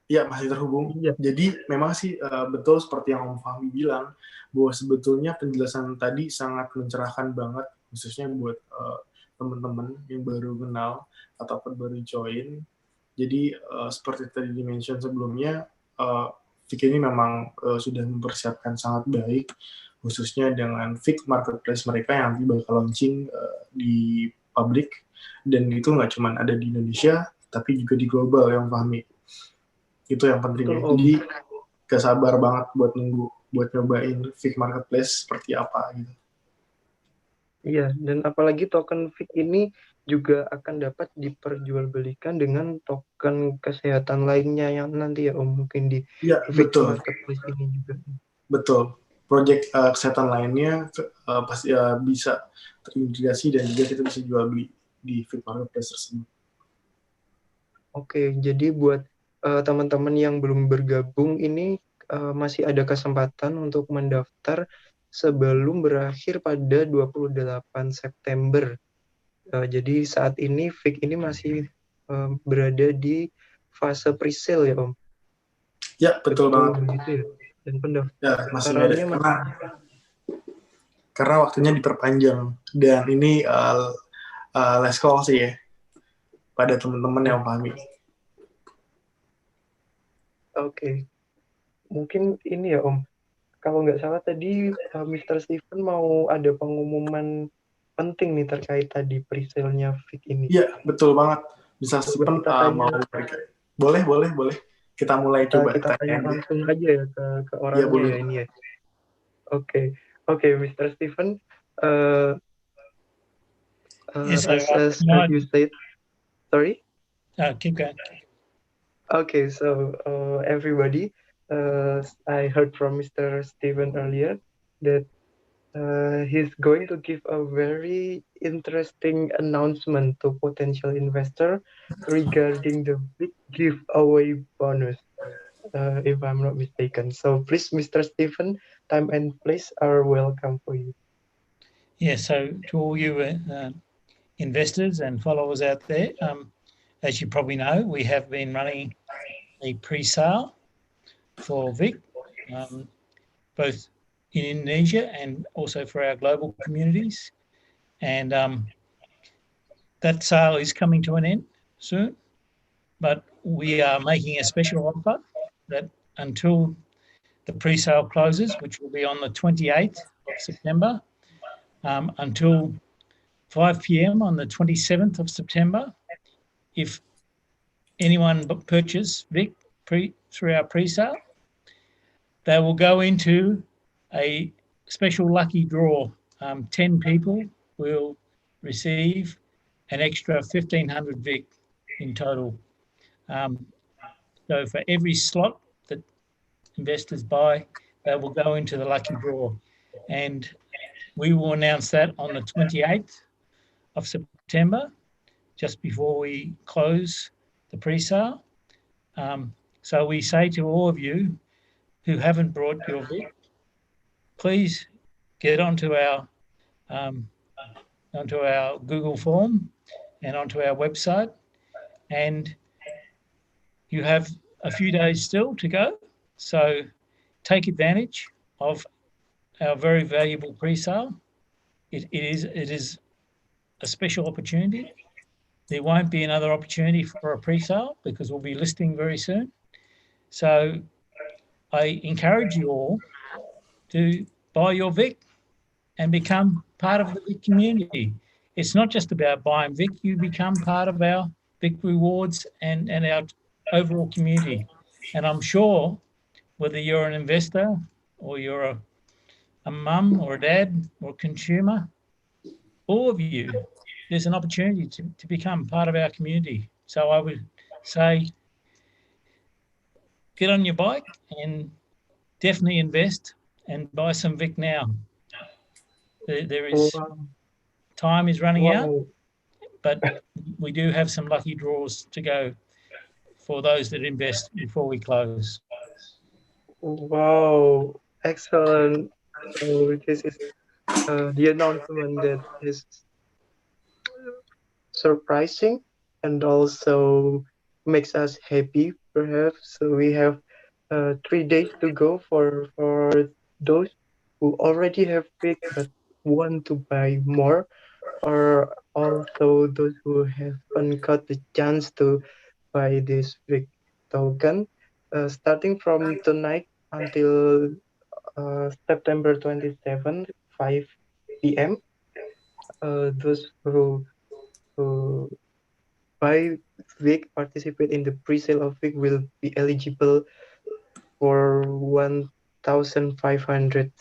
Ya, masih terhubung. Iya. Jadi memang sih betul seperti yang Om Fahmi bilang, bahwa sebetulnya penjelasan tadi sangat mencerahkan banget, khususnya buat teman-teman yang baru kenal ataupun baru join. Jadi seperti tadi di-mention sebelumnya, VIC ini memang sudah mempersiapkan sangat baik, khususnya dengan VIC Marketplace mereka yang nanti bakal launching di publik, dan itu nggak cuma ada di Indonesia, tapi juga di global yang Fahmi. Itu yang penting ya. Jadi gak sabar banget buat nunggu, buat nyobain VIC Marketplace seperti apa gitu. Iya, dan apalagi token VIC ini juga akan dapat diperjualbelikan dengan token kesehatan lainnya yang nanti ya Om, mungkin di VIC Marketplace ini juga. Betul. Project kesehatan lainnya pasti bisa terintegrasi dan juga kita bisa jual beli di VIC Marketplace tersebut. Oke, jadi buat teman-teman yang belum bergabung ini masih ada kesempatan untuk mendaftar sebelum berakhir pada 28 September. Jadi saat ini VIC ini masih berada di fase pre-sale ya Om? Ya, betul banget. Begitu ya. Dan pendaftarannya karena waktunya diperpanjang, dan ini last call sih ya pada teman-teman yang pahami. Oke. Mungkin ini ya Om, kalau nggak salah tadi Mr. Stephen mau ada pengumuman penting nih terkait tadi pre-sale-nya VIC ini. Iya, betul banget. Bisa Stephen mau boleh. Kita mulai coba. Kita tanya langsung aja ya ke orangnya ya ini ya. Oke, Mr. Stephen. As you said, sorry? Keep going. Okay, so everybody, I heard from Mr. Stephen earlier that He's going to give a very interesting announcement to potential investor regarding the big giveaway bonus, if I'm not mistaken. So please, Mr. Stephen, time and place are welcome for you. Yeah, so to all you investors and followers out there, as you probably know, we have been running a pre-sale for VIC, both in Indonesia and also for our global communities. And that sale is coming to an end soon, but we are making a special offer that until the pre-sale closes, which will be on the 28th of September, until 5 p.m. on the 27th of September, if anyone purchase VIC through our pre-sale, they will go into a special lucky draw. 10 people will receive an extra 1,500 VIC in total. So for every slot that investors buy, they will go into the lucky draw. And we will announce that on the 28th of September, just before we close the pre-sale. So we say to all of you who haven't brought your VIC, please get onto our Google form and onto our website, and you have a few days still to go. So take advantage of our very valuable pre-sale. It is a special opportunity. There won't be another opportunity for a pre-sale because we'll be listing very soon. So I encourage you all to buy your VIC and become part of the VIC community. It's not just about buying VIC, you become part of our VIC Rewards and our overall community. And I'm sure whether you're an investor or you're a mum or a dad or a consumer, all of you, there's an opportunity to become part of our community. So I would say, get on your bike and definitely invest and buy some VIC now. There is time is running out, but we do have some lucky draws to go for those that invest before we close. Wow, excellent. So this is the announcement that is surprising and also makes us happy, perhaps. So we have 3 days to go for those who already have VIC but want to buy more, or also those who haven't got the chance to buy this VIC token. Starting from tonight until September 27, 5 p.m., those who buy VIC, participate in the pre-sale of VIC, will be eligible for 1,500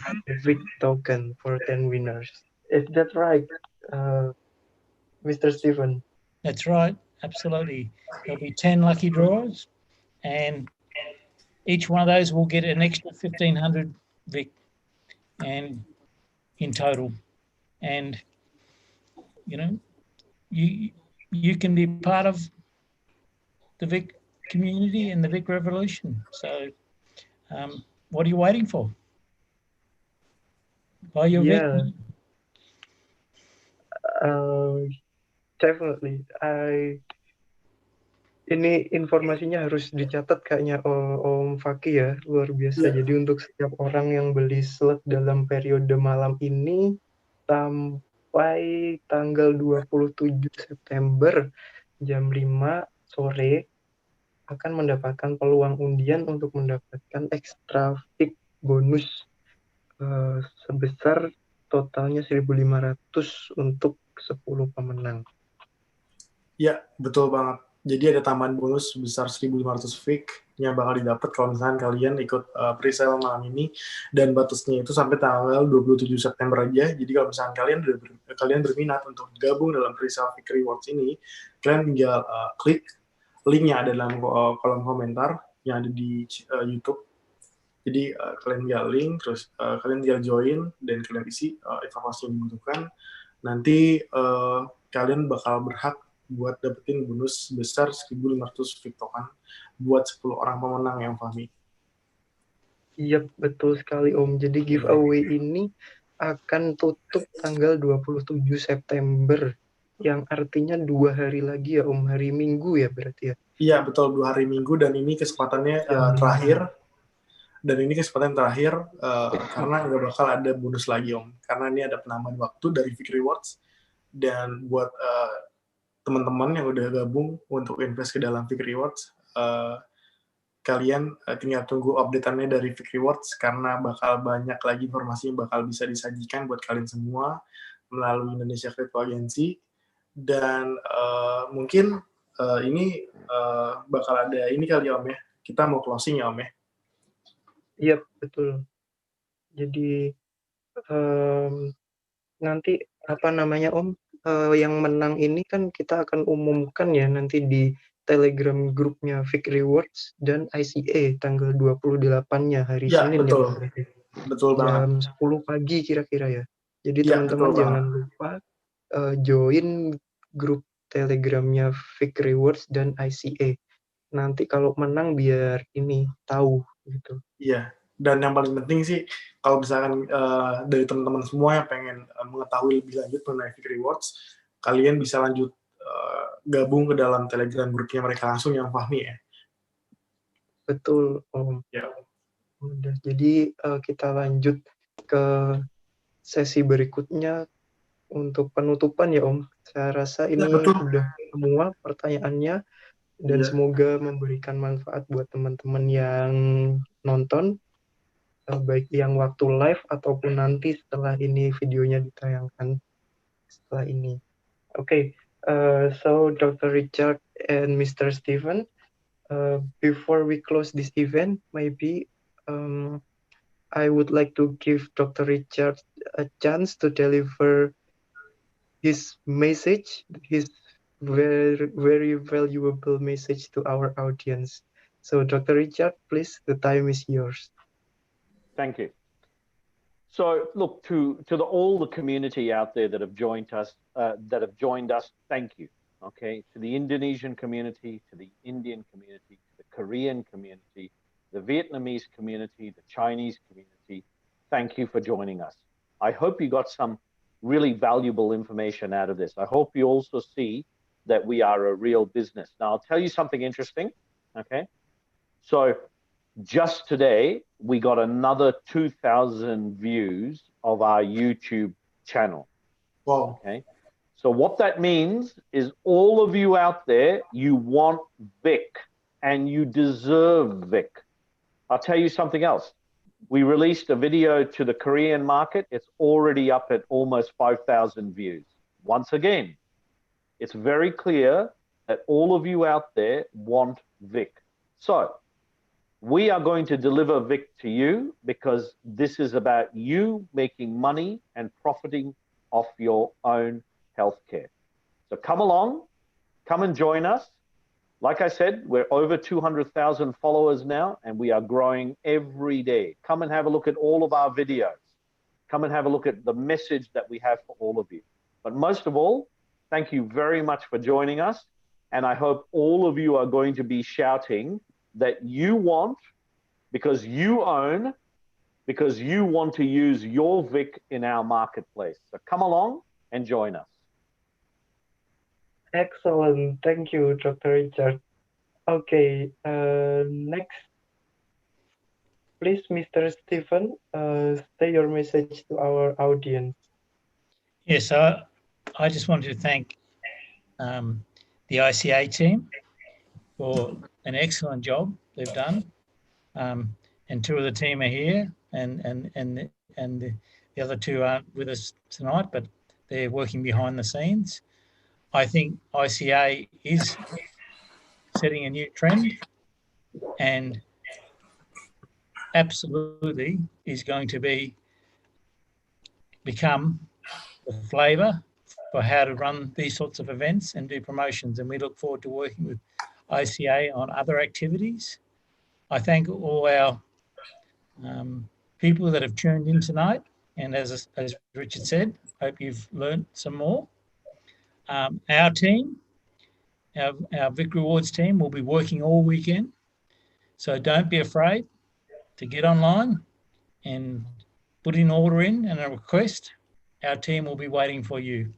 VIC token for 10 winners. Is that right, Mr. Stephen? That's right, absolutely. There'll be 10 lucky draws, and each one of those will get an extra 1,500 VIC and in total. And you know, you can be part of the VIC community and the VIC revolution. So what are you waiting for? Buy your VIC. Definitely. Ini informasinya harus dicatat kayaknya Om Faqih ya, luar biasa. Jadi untuk setiap orang yang beli slot dalam periode malam ini sampai tanggal 27 September jam 5 sore akan mendapatkan peluang undian untuk mendapatkan extra VIC bonus sebesar totalnya 1.500 untuk 10 pemenang. Ya, betul banget. Jadi ada tambahan bonus sebesar 1.500 VIC yang bakal didapat kalau misalkan kalian ikut pre-sale malam ini, dan batasnya itu sampai tanggal 27 September aja. Jadi kalau misalkan kalian berminat untuk gabung dalam pre-sale VIC Rewards ini, kalian tinggal klik linknya ada dalam kolom komentar yang ada di YouTube. Jadi kalian tinggal link, terus kalian tinggal join, dan kalian isi informasi yang dibutuhkan. Nanti kalian bakal berhak buat dapetin bonus sebesar 1.500 VIC token buat 10 orang pemenang yang Fahmi. Iya, betul sekali Om. Jadi giveaway ini akan tutup tanggal 27 September, yang artinya 2 hari lagi ya Om, hari Minggu ya berarti ya? Iya, betul, 2 hari Minggu, dan ini kesempatannya terakhir. Dan ini kesempatan terakhir karena nggak bakal ada bonus lagi Om. Karena ini ada penambahan waktu dari VIC Rewards, dan buat teman-teman yang udah gabung untuk invest ke dalam VIC Rewards, kalian tinggal tunggu update-annya dari VIC Rewards, karena bakal banyak lagi informasi yang bakal bisa disajikan buat kalian semua melalui Indonesia Crypto Agency. Dan mungkin ini bakal ada ini kali ya Om ya, kita mau closing ya Om ya. Iya, betul. Jadi nanti apa namanya Om, yang menang ini kan kita akan umumkan ya nanti di Telegram grupnya VIC Rewards dan ICA tanggal 28-nya hari Ya, Senin betul. ya. Betul Jam banget. 10 pagi kira-kira ya. Jadi Ya, teman-teman betul jangan banget. lupa join grup Telegramnya VIC Rewards dan ICA. Nanti kalau menang biar ini tahu gitu. Iya. Dan yang paling penting sih, kalau misalkan dari teman-teman semua yang pengen mengetahui lebih lanjut mengenai VIC Rewards, kalian bisa lanjut gabung ke dalam Telegram grupnya mereka langsung yang Fahmi ya. Betul Om. Ya. Udah, jadi kita lanjut ke sesi berikutnya untuk penutupan ya Om. Saya rasa ini sudah semua pertanyaannya, dan semoga memberikan manfaat buat teman-teman yang nonton, baik yang waktu live ataupun nanti setelah ini videonya ditayangkan setelah ini. Okay, so Dr. Richard and Mr. Stephen, before we close this event, maybe I would like to give Dr. Richard a chance to deliver his message, his very, very valuable message to our audience. So, Dr. Richard, please, the time is yours. Thank you. So, look, to all the community out there that have joined us, thank you. Okay, to the Indonesian community, to the Indian community, to the Korean community, the Vietnamese community, the Chinese community, thank you for joining us. I hope you got some really valuable information out of this. I hope you also see that we are a real business. Now, I'll tell you something interesting, okay? So just today, we got another 2,000 views of our YouTube channel. Wow. Okay. So what that means is all of you out there, you want VIC and you deserve VIC. I'll tell you something else. We released a video to the Korean market. It's already up at almost 5,000 views. Once again, it's very clear that all of you out there want VIC. So we are going to deliver VIC to you because this is about you making money and profiting off your own healthcare. So come along, come and join us. Like I said, we're over 200,000 followers now, and we are growing every day. Come and have a look at all of our videos. Come and have a look at the message that we have for all of you. But most of all, thank you very much for joining us. And I hope all of you are going to be shouting that you want, because you own, because you want to use your VIC in our marketplace. So come along and join us. Excellent. Thank you, Dr. Richard. Okay, next, please, Mr. Stephen, say your message to our audience. Yes, I just wanted to thank the ICA team for an excellent job they've done. And two of the team are here, and the other two aren't with us tonight, but they're working behind the scenes. I think ICA is setting a new trend and absolutely is going to become the flavour for how to run these sorts of events and do promotions. And we look forward to working with ICA on other activities. I thank all our people that have tuned in tonight. And as Richard said, hope you've learned some more. Our team, our VIC Rewards team will be working all weekend. So don't be afraid to get online and put an order in and a request. Our team will be waiting for you.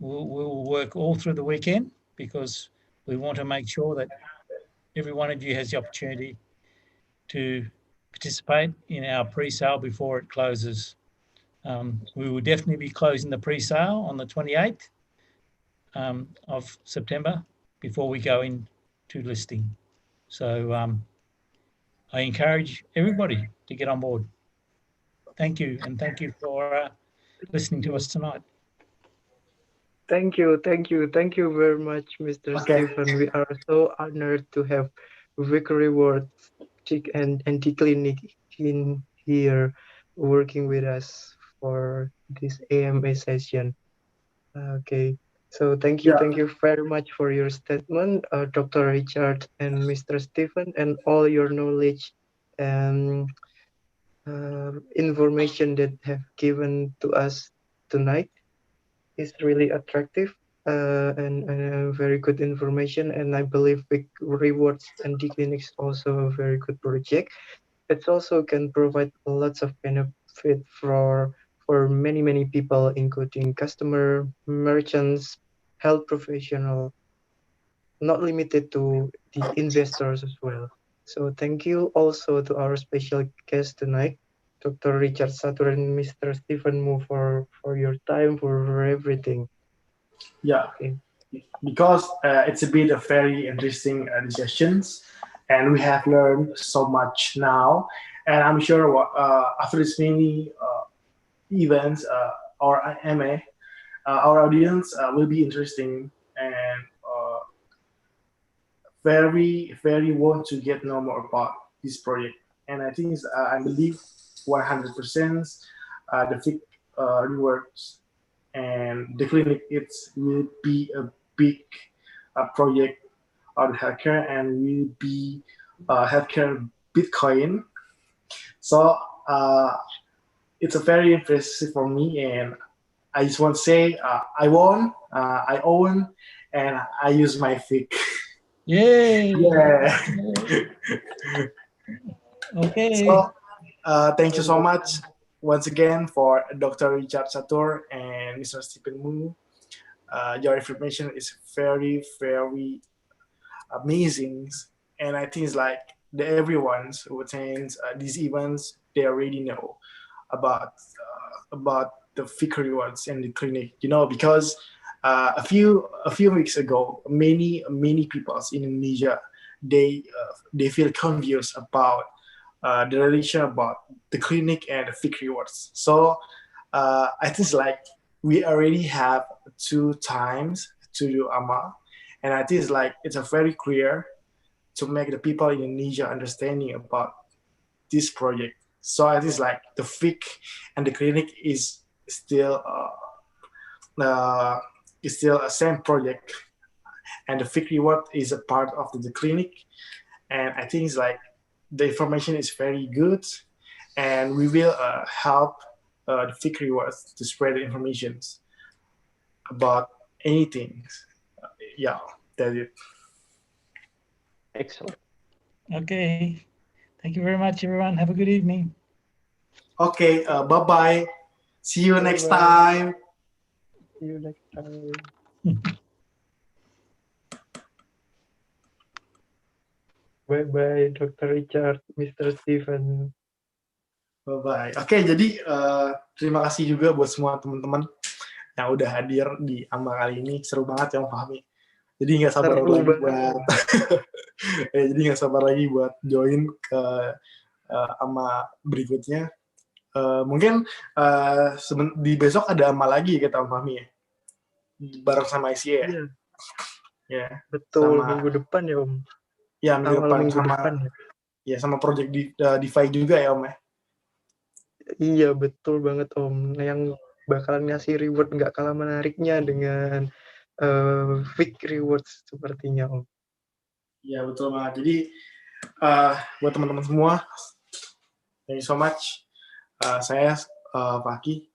We'll work all through the weekend because we want to make sure that every one of you has the opportunity to participate in our pre-sale before it closes. We will definitely be closing the pre-sale on the 28th of September before we go into listing. So I encourage everybody to get on board. Thank you, and thank you for listening to us tonight. Thank you very much, Mr. Stephen. We are so honored to have VIC Rewards and D-Clinic in here working with us for this AMA session. Okay, so thank you very much for your statement, Dr. Richard and Mr. Stephen, and all your knowledge and information that have given to us tonight. Is really attractive and very good information, and I believe VIC Rewards and D-Clinic is also a very good project. It also can provide lots of benefit for many people, including customer, merchants, health professional, not limited to the investors as well. So thank you also to our special guest tonight, Dr. Richard Satur and Mr. Stephen Mu for your time, for everything. Yeah, because it's a bit of very interesting discussions, and we have learned so much now. And I'm sure after this many events or AMA, our audience will be interesting and very want to get know more about this project. And I think I believe 100% the VIC Rewards and the clinic will be a big project on healthcare and will be healthcare Bitcoin. So it's a very impressive for me, and I just want to say I won, I own, and I use my VIC. Yay! Yeah. Okay. So thank you so much once again for Dr. Richard Satur and Mr. Stephen Mu. Your information is very amazing, and I think it's like everyone who attends these events, they already know about the VIC Rewards and the clinic, because a few weeks ago, many people in Indonesia, they feel confused about the relation about the clinic and the VIC Rewards. So I think it's like we already have 2 times to do AMA, and I think it's like it's a very clear to make the people in Indonesia understanding about this project. So I think it's like the VIC and the clinic is still a same project, and the VIC Reward is a part of the clinic. And I think it's like the information is very good, and we will help the VIC Rewards to spread the information about anything. Yeah, that's it. Excellent. Okay. Thank you very much, everyone. Have a good evening. Okay, bye-bye. See you next time. See you next time. Bye-bye, Dr. Richard, Mr. Stephen. Bye-bye. Oke, jadi terima kasih juga buat semua teman-teman yang udah hadir di AMA kali ini. Seru banget ya, Fahmi. Jadi nggak sabar lagi buat join ke AMA berikutnya. Mungkin di besok ada AMA lagi kita, Fahmi ya, bareng sama ICA ya. Ya, betul, minggu depan ya, Om. Ya, minggu depan ya, sama project DeFi juga ya, Om ya. Iya, betul banget, Om. Yang bakalan ngasih reward nggak kalah menariknya dengan VIC Rewards sepertinya, Om. Iya, betul banget. Jadi buat teman-teman semua, Thank you so much. Saya Faqih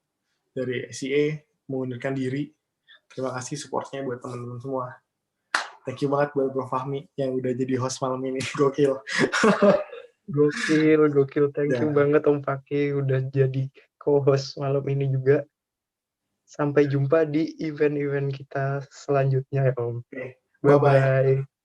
dari ICA mengundurkan diri. Terima kasih supportnya buat teman-teman semua. Thank you banget buat Bro Fahmi yang udah jadi host malam ini. Gokil. Gokil. Thank you banget Om Faqih udah jadi co-host malam ini juga. Sampai jumpa di event-event kita selanjutnya ya Om. Okay. Bye-bye.